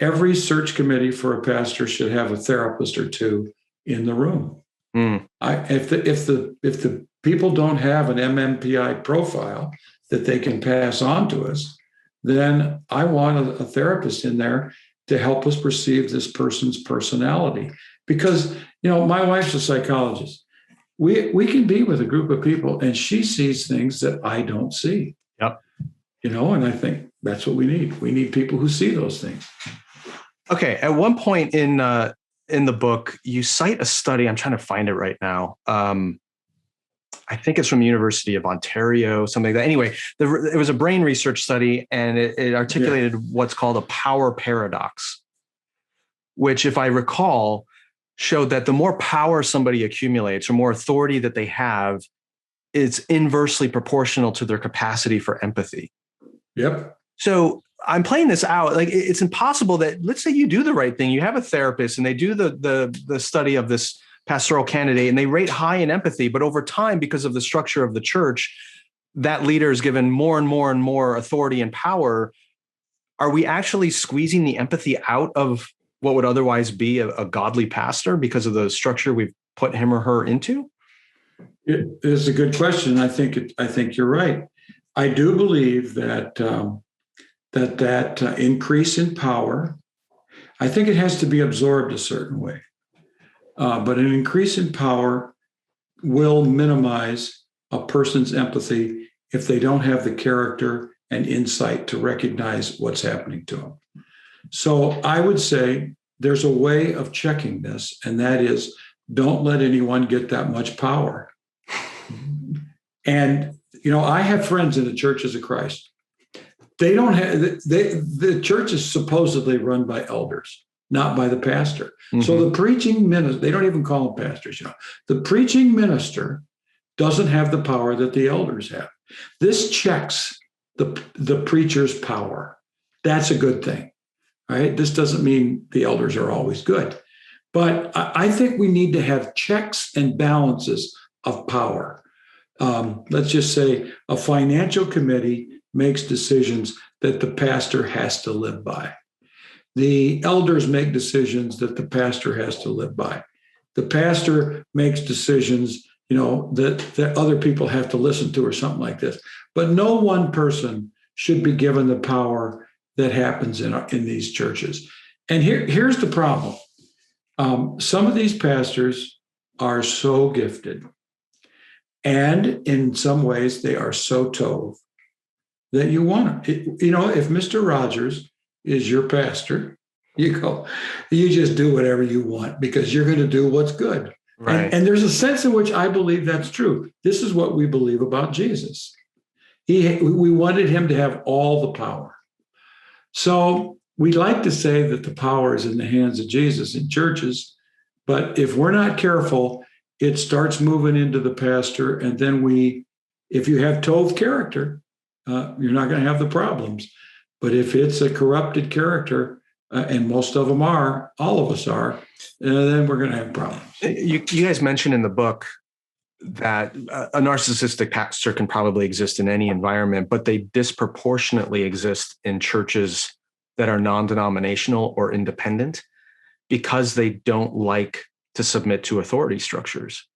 every search committee for a pastor should have a therapist or 2 in the room. Mm. If the people don't have an MMPI profile that they can pass on to us, then I want a therapist in there to help us perceive this person's personality. Because my wife's a psychologist. We can be with a group of people and she sees things that I don't see. Yep. And I think that's what we need. We need people who see those things. Okay. At one point in the book, you cite a study. I'm trying to find it right now. I think it's from the University of Ontario, something like that. Anyway, it was a brain research study, and it articulated what's called a power paradox, which, if I recall, showed that the more power somebody accumulates or more authority that they have, is inversely proportional to their capacity for empathy. Yep. So I'm playing this out. Like, it's impossible that, let's say you do the right thing. You have a therapist and they do the study of this pastoral candidate and they rate high in empathy. But over time, because of the structure of the church, that leader is given more and more and more authority and power. Are we actually squeezing the empathy out of what would otherwise be a godly pastor because of the structure we've put him or her into? It is a good question. I think you're right. I do believe that that increase in power, I think it has to be absorbed a certain way. But an increase in power will minimize a person's empathy if they don't have the character and insight to recognize what's happening to them. So I would say there's a way of checking this, and that is, don't let anyone get that much power. And, I have friends in the Churches of Christ. They don't have, the church is supposedly run by elders, not by the pastor. Mm-hmm. So the preaching minister, they don't even call them pastors, The preaching minister doesn't have the power that the elders have. This checks the preacher's power. That's a good thing, right? This doesn't mean the elders are always good. But I think we need to have checks and balances of power. Let's just say a financial committee makes decisions that the pastor has to live by. The elders make decisions that the pastor has to live by. The pastor makes decisions, that other people have to listen to or something like this. But no one person should be given the power that happens in these churches. And here's the problem. Some of these pastors are so gifted, and in some ways they are so tov that you want to, if Mr. Rogers is your pastor, you just do whatever you want because you're going to do what's good. Right. And there's a sense in which I believe that's true. This is what we believe about Jesus. We wanted him to have all the power. So we like to say that the power is in the hands of Jesus in churches, but if we're not careful, it starts moving into the pastor. And then if you have tov character, you're not going to have the problems. But if it's a corrupted character, and most of them are, all of us are, then we're going to have problems. You guys mentioned in the book that a narcissistic pastor can probably exist in any environment, but they disproportionately exist in churches that are non-denominational or independent because they don't like to submit to authority structures.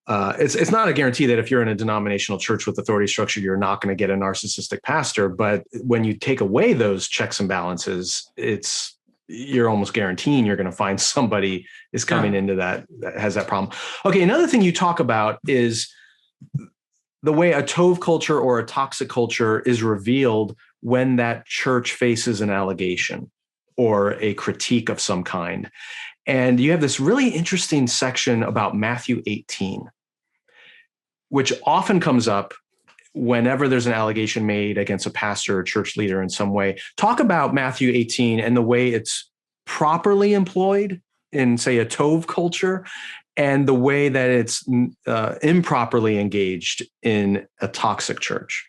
It's not a guarantee that if you're in a denominational church with authority structure, you're not going to get a narcissistic pastor. But when you take away those checks and balances, you're almost guaranteeing you're going to find somebody is coming into that has that problem. Okay, another thing you talk about is the way a tov culture or a toxic culture is revealed when that church faces an allegation or a critique of some kind. And you have this really interesting section about Matthew 18, which often comes up whenever there's an allegation made against a pastor or church leader in some way. Talk about Matthew 18 and the way it's properly employed in, say, a tov culture, and the way that it's improperly engaged in a toxic church.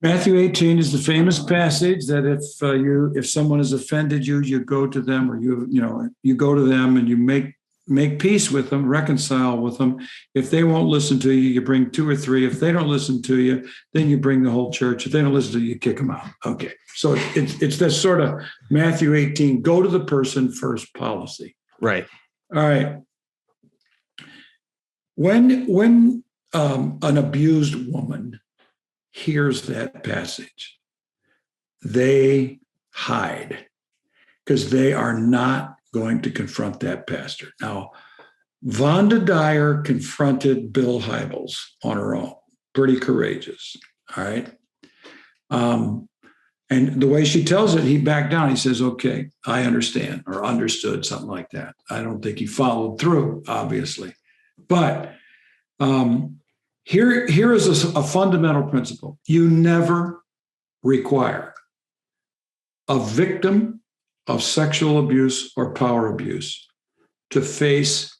Matthew 18 is the famous passage that if someone has offended you, you go to them, or you go to them and you make peace with them, reconcile with them. If they won't listen to you, you bring 2 or 3. If they don't listen to you, then you bring the whole church. If they don't listen to you, you kick them out. Okay, so it's this sort of Matthew 18, go to the person first policy. Right. All right. When an abused woman hears that passage, they hide because they are not going to confront that pastor. Now, Vonda Dyer confronted Bill Hybles on her own, pretty courageous, all right? And the way she tells it, he backed down. He says, okay, I understand, or understood, something like that. I don't think he followed through, obviously. But here is a fundamental principle. You never require a victim of sexual abuse or power abuse to face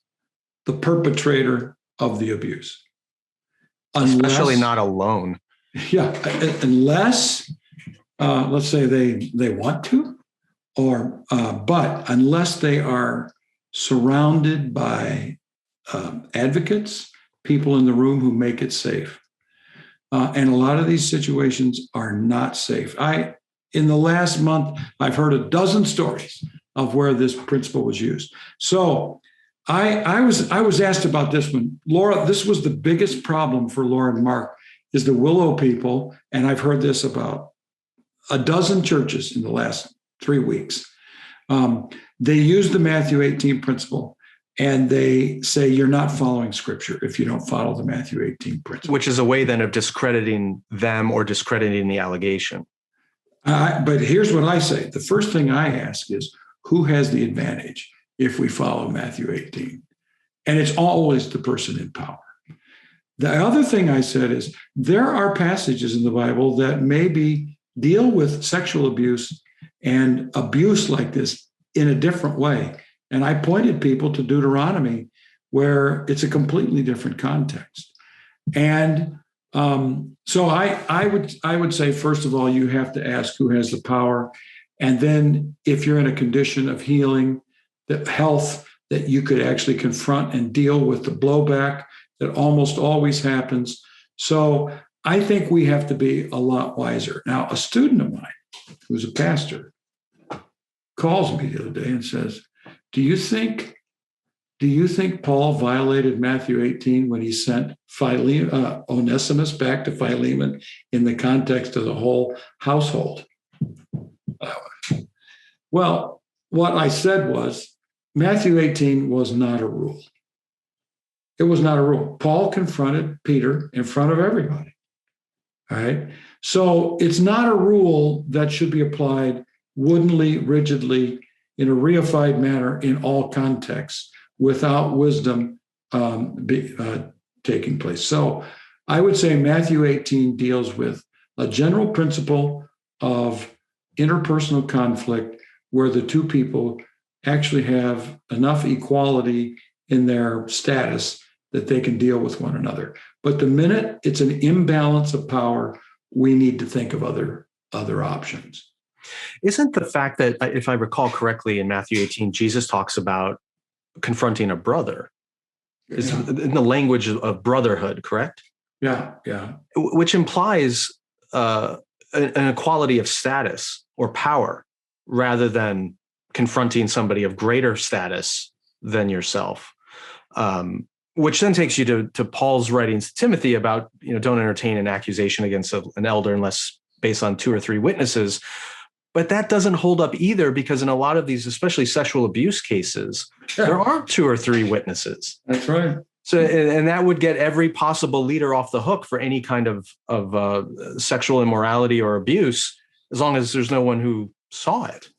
the perpetrator of the abuse. Especially not alone. Yeah, unless, let's say they want to, but unless they are surrounded by advocates, people in the room who make it safe. And a lot of these situations are not safe. In the last month, I've heard a dozen stories of where this principle was used. So I was asked about this one. Laura, this was the biggest problem for Laura and Mark, is the Willow people. And I've heard this about a dozen churches in the last 3 weeks. They use the Matthew 18 principle, and they say you're not following scripture if you don't follow the Matthew 18 principle. Which is a way then of discrediting them or discrediting the allegation. But here's what I say. The first thing I ask is, who has the advantage if we follow Matthew 18? And it's always the person in power. The other thing I said is, there are passages in the Bible that maybe deal with sexual abuse and abuse like this in a different way. And I pointed people to Deuteronomy, where it's a completely different context. And so I would say, first of all, you have to ask who has the power. And then if you're in a condition of healing, that health, that you could actually confront and deal with the blowback that almost always happens. So I think we have to be a lot wiser. Now, a student of mine who's a pastor calls me the other day and says, do you think Paul violated Matthew 18 when he sent Onesimus back to Philemon in the context of the whole household? Well, what I said was Matthew 18 was not a rule. It was not a rule. Paul confronted Peter in front of everybody. All right. So it's not a rule that should be applied woodenly, rigidly, in a reified manner in all contexts without wisdom taking place. So I would say Matthew 18 deals with a general principle of interpersonal conflict where the two people actually have enough equality in their status that they can deal with one another. But the minute it's an imbalance of power, we need to think of other options. Isn't the fact that, if I recall correctly, in Matthew 18, Jesus talks about confronting a brother, is in the language of brotherhood, correct? Yeah. Which implies an equality of status or power rather than confronting somebody of greater status than yourself. Which then takes you to Paul's writings to Timothy about, don't entertain an accusation against an elder unless based on 2 or 3 witnesses. But that doesn't hold up either, because in a lot of these, especially sexual abuse cases, there aren't 2 or 3 witnesses. That's right. So, and that would get every possible leader off the hook for any kind of sexual immorality or abuse, as long as there's no one who saw it.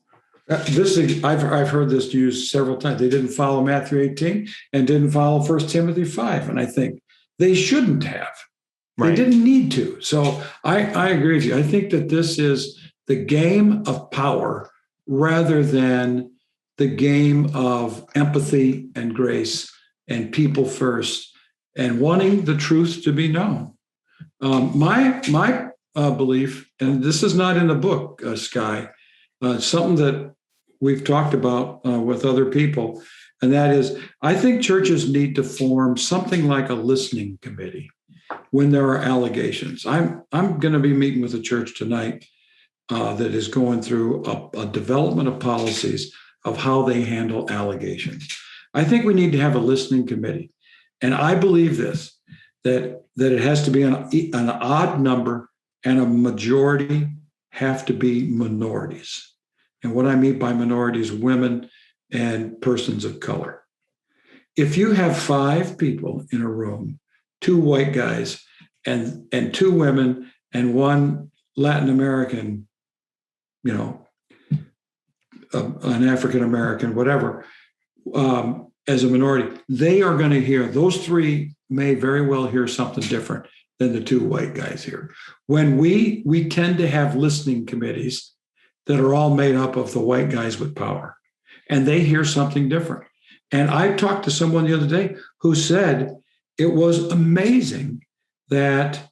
I've heard this used several times. They didn't follow Matthew 18 and didn't follow 1 Timothy 5. And I think they shouldn't have. Right. They didn't need to. So I agree with you. I think that this is the game of power rather than the game of empathy and grace and people first and wanting the truth to be known. My belief, and this is not in the book, Skye, something that we've talked about with other people, and that is, I think churches need to form something like a listening committee when there are allegations. I'm going to be meeting with a church tonight that is going through a development of policies of how they handle allegations. I think we need to have a listening committee, and I believe this, that it has to be an odd number, and a majority have to be minorities. And what I mean by minorities, women and persons of color. If you have 5 people in a room, 2 white guys and 2 women and 1 Latin American, an African American, whatever, as a minority, they are going to hear, those 3 may very well hear something different than the 2 white guys here. When we tend to have listening committees that are all made up of the white guys with power, and they hear something different. And I talked to someone the other day who said it was amazing that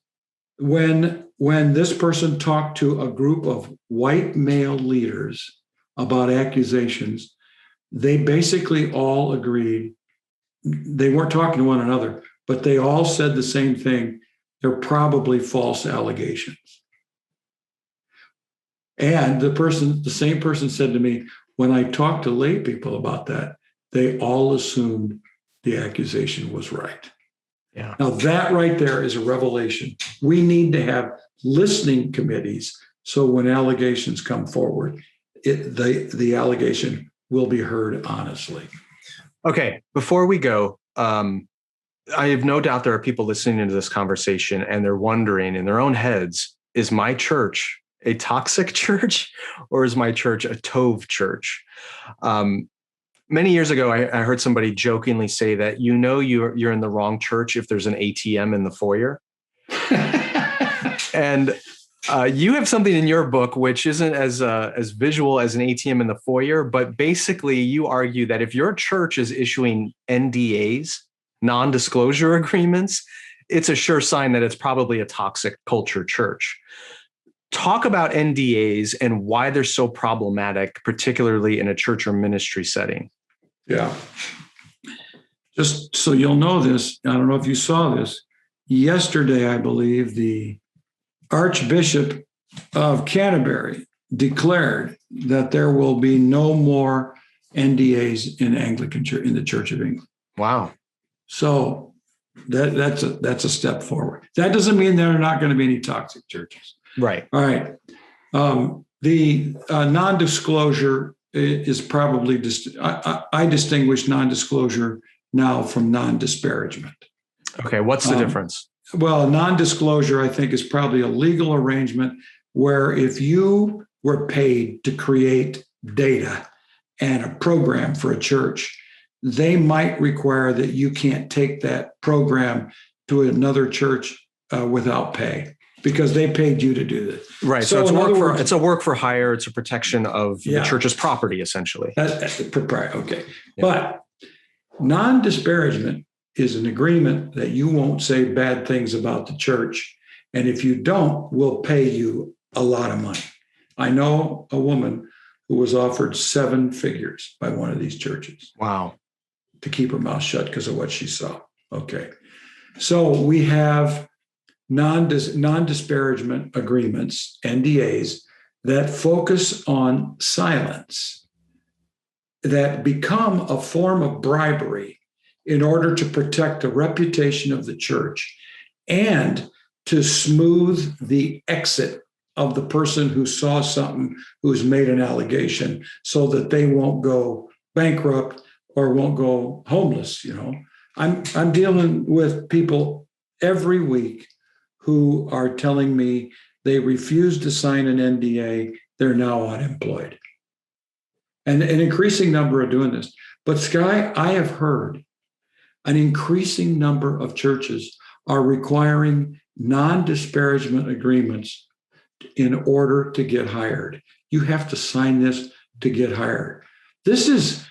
when this person talked to a group of white male leaders about accusations, they basically all agreed. They weren't talking to one another, but they all said the same thing. They're probably false allegations. And the same person said to me, when I talked to lay people about that, they all assumed the accusation was right. Yeah. Now that right there is a revelation. We need to have listening committees so when allegations come forward, the allegation will be heard honestly. Okay, before we go, I have no doubt there are people listening to this conversation and they're wondering in their own heads, is my church a toxic church or is my church a Tov church? Many years ago, I heard somebody jokingly say that, you're in the wrong church if there's an ATM in the foyer. And you have something in your book which isn't as visual as an ATM in the foyer, but basically you argue that if your church is issuing NDAs, non-disclosure agreements, it's a sure sign that it's probably a toxic culture church. Talk about NDAs and why they're so problematic, particularly in a church or ministry setting. Yeah. Just so you'll know this, I don't know if you saw this. Yesterday, I believe the Archbishop of Canterbury declared that there will be no more NDAs in Anglican Church, in the Church of England. Wow. So that's a step forward. That doesn't mean there are not going to be any toxic churches. Right. All right. The non-disclosure is probably I distinguish non-disclosure now from non-disparagement. Okay. What's the difference? Well, non-disclosure, I think, is probably a legal arrangement where if you were paid to create data and a program for a church, they might require that you can't take that program to another church without pay because they paid you to do this. Right. So it's a work for hire. It's a protection of the church's property, essentially. Okay. Yeah. But non-disparagement is an agreement that you won't say bad things about the church. And if you don't, we'll pay you a lot of money. I know a woman who was offered 7 figures by one of these churches. Wow. To keep her mouth shut because of what she saw. Okay. So we have non-disparagement agreements, NDAs, that focus on silence, that become a form of bribery in order to protect the reputation of the church and to smooth the exit of the person who saw something, who's made an allegation, so that they won't go bankrupt or won't go homeless. I'm dealing with people every week who are telling me they refused to sign an NDA, they're now unemployed. And an increasing number are doing this. But Skye, I have heard an increasing number of churches are requiring non-disparagement agreements in order to get hired. You have to sign this to get hired. This is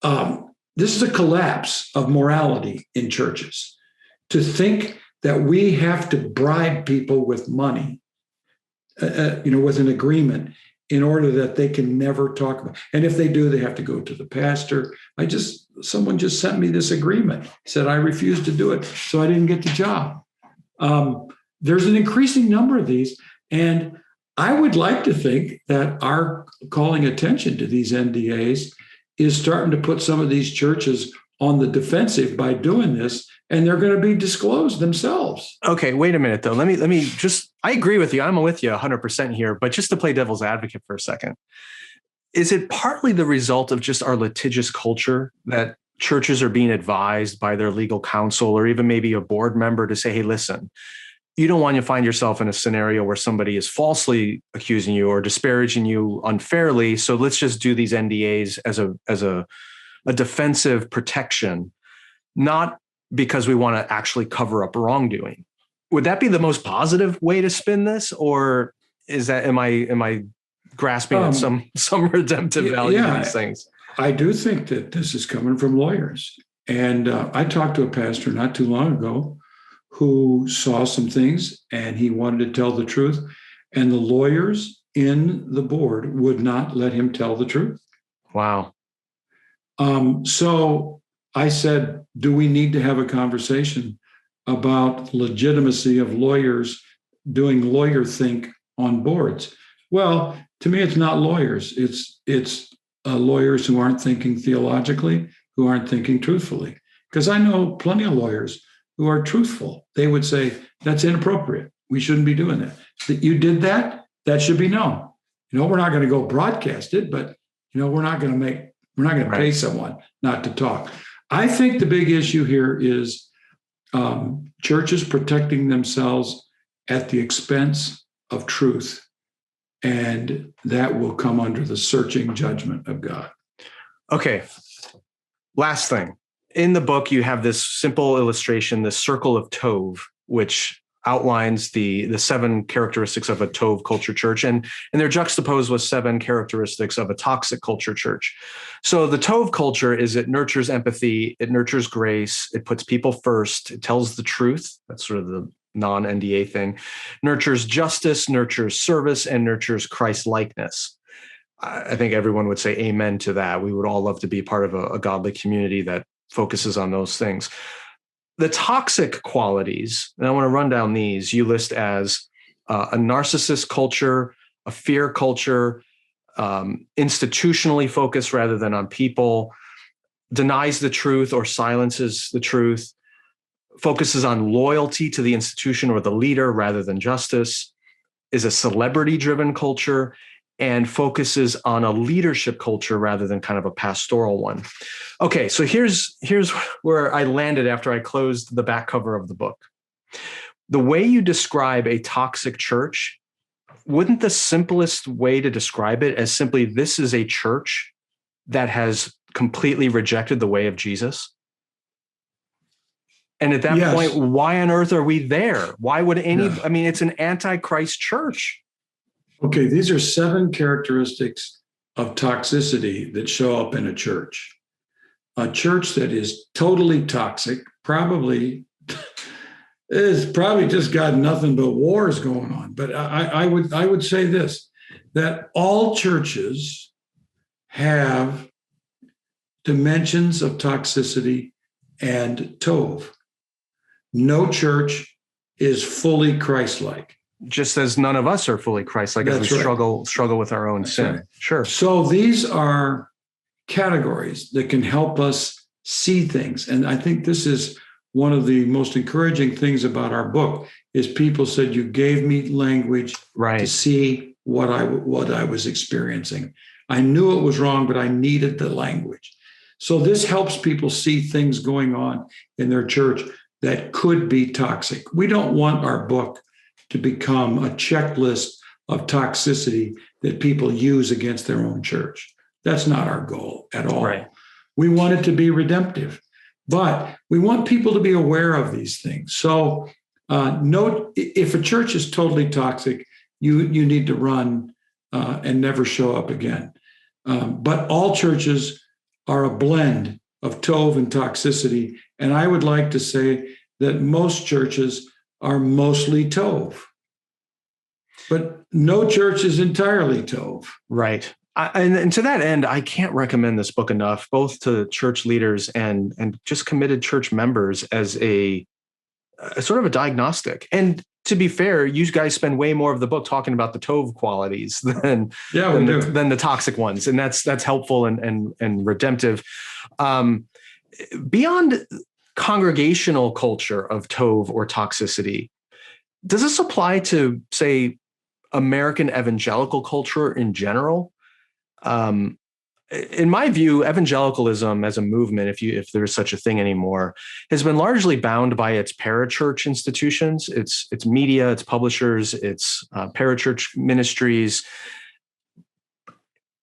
a collapse of morality in churches. To think that we have to bribe people with money, with an agreement in order that they can never talk about. And if they do, they have to go to the pastor. Someone just sent me this agreement. He said, I refused to do it, so I didn't get the job. There's an increasing number of these. And I would like to think that our calling attention to these NDAs is starting to put some of these churches on the defensive by doing this, and they're going to be disclosed themselves. Okay, wait a minute though. Let me just, I agree with you. I'm with you 100% here, but just to play devil's advocate for a second, is it partly the result of just our litigious culture that churches are being advised by their legal counsel or even maybe a board member to say, hey, listen, you don't want to find yourself in a scenario where somebody is falsely accusing you or disparaging you unfairly. So let's just do these NDAs as a defensive protection, not because we want to actually cover up wrongdoing. Would that be the most positive way to spin this, or is that am I grasping at some redemptive value in these things? I do think that this is coming from lawyers, and I talked to a pastor not too long ago who saw some things and he wanted to tell the truth, and the lawyers in the board would not let him tell the truth. Wow. So I said, do we need to have a conversation about legitimacy of lawyers doing lawyer think on boards? Well, to me, it's not lawyers. It's lawyers who aren't thinking theologically, who aren't thinking truthfully. Because I know plenty of lawyers who are truthful. They would say, that's inappropriate. We shouldn't be doing that. That you did that, that should be known. We're not going to go broadcast it, but we're not going to pay someone not to talk. I think the big issue here is churches protecting themselves at the expense of truth, and that will come under the searching judgment of God. Okay. Last thing. In the book, you have this simple illustration, the circle of Tov, which outlines the 7 characteristics of a Tov culture church, and they're juxtaposed with 7 characteristics of a toxic culture church. So the Tov culture is it nurtures empathy, it nurtures grace, it puts people first, it tells the truth. That's sort of the non-NDA thing. Nurtures justice, nurtures service, and nurtures Christ-likeness. I think everyone would say amen to that. We would all love to be part of a godly community that focuses on those things. The toxic qualities, and I want to run down these, you list as a narcissist culture, a fear culture, institutionally focused rather than on people, denies the truth or silences the truth, focuses on loyalty to the institution or the leader rather than justice, is a celebrity-driven culture, and focuses on a leadership culture rather than kind of a pastoral one. Okay, so here's where I landed after I closed the back cover of the book. The way you describe a toxic church, wouldn't the simplest way to describe it as simply this is a church that has completely rejected the way of Jesus? And at that Yes. point, why on earth are we there? Why would any, Yeah. I mean, it's an antichrist church. Okay, these are 7 characteristics of toxicity that show up in a church. A church that is totally toxic probably just got nothing but wars going on. But I would say this, that all churches have dimensions of toxicity and tov. No church is fully Christ-like. Just as none of us are fully Christ-like as That's we right. struggle with our own That's sin. right. Sure. So these are categories that can help us see things. And I think this is one of the most encouraging things about our book is people said, you gave me language to Right. see what I was experiencing. I knew it was wrong, but I needed the language. So this helps people see things going on in their church that could be toxic. We don't want our book to become a checklist of toxicity that people use against their own church. That's not our goal at all. Right. We want it to be redemptive, but we want people to be aware of these things. So note, if a church is totally toxic, you need to run and never show up again. But all churches are a blend of tov and toxicity. And I would like to say that most churches are mostly tov, but no church is entirely tov. Right. And to that end, I can't recommend this book enough, both to church leaders and just committed church members as a sort of a diagnostic. And to be fair, you guys spend way more of the book talking about the tov qualities than the toxic ones, and that's helpful and redemptive. Beyond congregational culture of tov or toxicity, does this apply to, say, American evangelical culture in general? In my view, evangelicalism as a movement, if there is such a thing anymore, has been largely bound by its parachurch institutions, its media, its publishers, its parachurch ministries.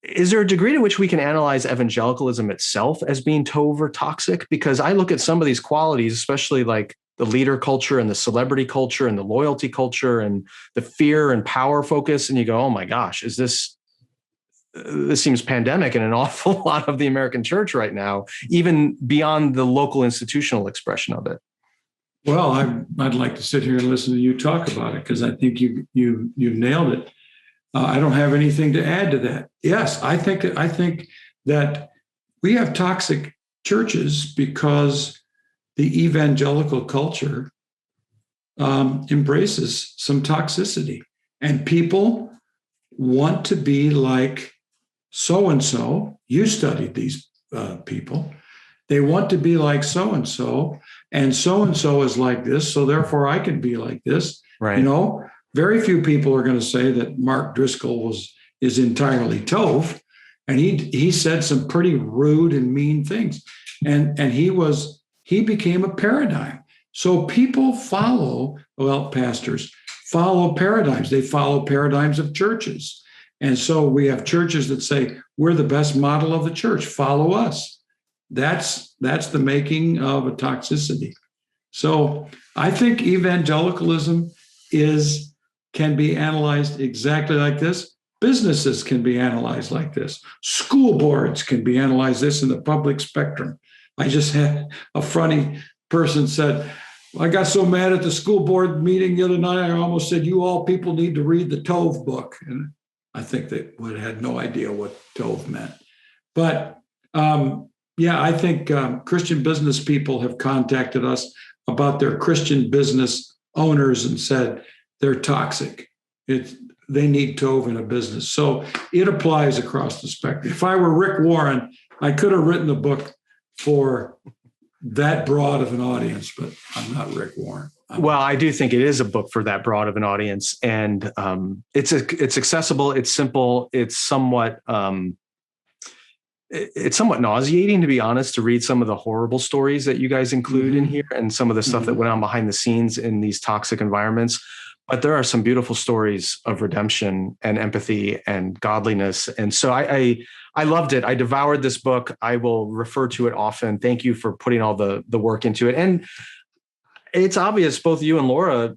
Is there a degree to which we can analyze evangelicalism itself as being tov or toxic? Because I look at some of these qualities, especially like the leader culture and the celebrity culture and the loyalty culture and the fear and power focus, and you go, oh my gosh, this seems pandemic in an awful lot of the American church right now, even beyond the local institutional expression of it. Well, I'd like to sit here and listen to you talk about it because I think you nailed it. I don't have anything to add to that. Yes, I think that we have toxic churches because the evangelical culture embraces some toxicity, and people want to be like so-and-so. You studied these people. They want to be like so-and-so is like this, so therefore I can be like this. Right. You know, very few people are going to say that Mark Driscoll is entirely tov, and he said some pretty rude and mean things, and he became a paradigm. So people pastors follow paradigms. They follow paradigms of churches. And so we have churches that say, we're the best model of the church, follow us. That's the making of a toxicity. So I think evangelicalism can be analyzed exactly like this. Businesses can be analyzed like this. School boards can be analyzed this in the public spectrum. I just had a funny person said, I got so mad at the school board meeting the other night, I almost said, you all people need to read the Tov book. And I think they had no idea what Tov meant. But I think Christian business people have contacted us about their Christian business owners and said they're toxic. they need Tov in a business. So it applies across the spectrum. If I were Rick Warren, I could have written a book for that broad of an audience, but I'm not Rick Warren. Well, I do think it is a book for that broad of an audience, and it's accessible, it's simple, it's somewhat nauseating, to be honest, to read some of the horrible stories that you guys include in here and some of the stuff that went on behind the scenes in these toxic environments. But there are some beautiful stories of redemption and empathy and godliness. And so I loved it. I devoured this book. I will refer to it often. Thank you for putting all the work into it. And it's obvious, both you and Laura,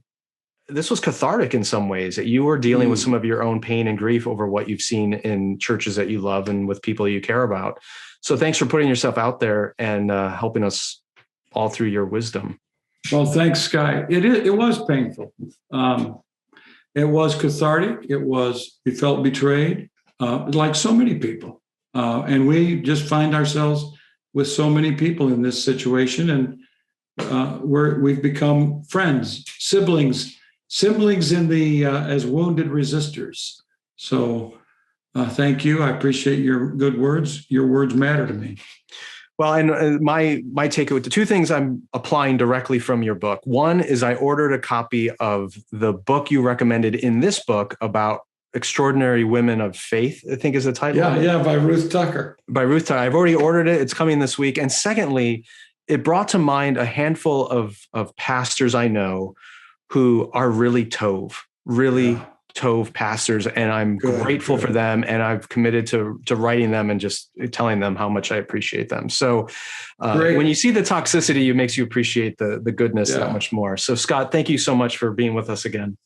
this was cathartic in some ways, that you were dealing with some of your own pain and grief over what you've seen in churches that you love and with people you care about. So thanks for putting yourself out there and helping us all through your wisdom. Well, thanks, Skye. It was painful. It was cathartic. We felt betrayed, like so many people. And we just find ourselves with so many people in this situation. And we've become friends, siblings in the as wounded resistors. So thank you. I appreciate your good words. Your words matter to me. Well, and my takeaway, the two things I'm applying directly from your book. One is I ordered a copy of the book you recommended in this book about extraordinary women of faith, I think is the title. Yeah, by Ruth Tucker. By Ruth Tucker. I've already ordered it. It's coming this week. And secondly, it brought to mind a handful of pastors I know who are really Tov, Tov pastors, and I'm grateful for them, and I've committed to writing them and just telling them how much I appreciate them. So when you see the toxicity, it makes you appreciate the goodness that much more. So Scott, thank you so much for being with us again.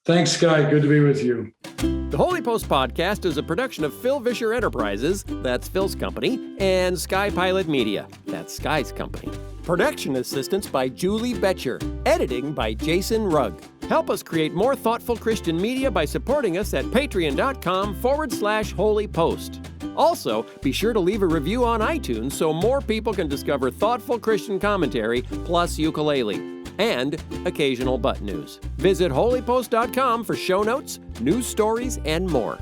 Thanks, Skye. Good to be with you. The Holy Post Podcast is a production of Phil Vischer Enterprises, that's Phil's company, and Skye Pilot Media, that's Skye's company. Production assistance by Julie Betcher. Editing by Jason Rugg. Help us create more thoughtful Christian media by supporting us at patreon.com/Holy Post. Also, be sure to leave a review on iTunes so more people can discover thoughtful Christian commentary plus ukulele and occasional butt news. Visit holypost.com for show notes, news stories, and more.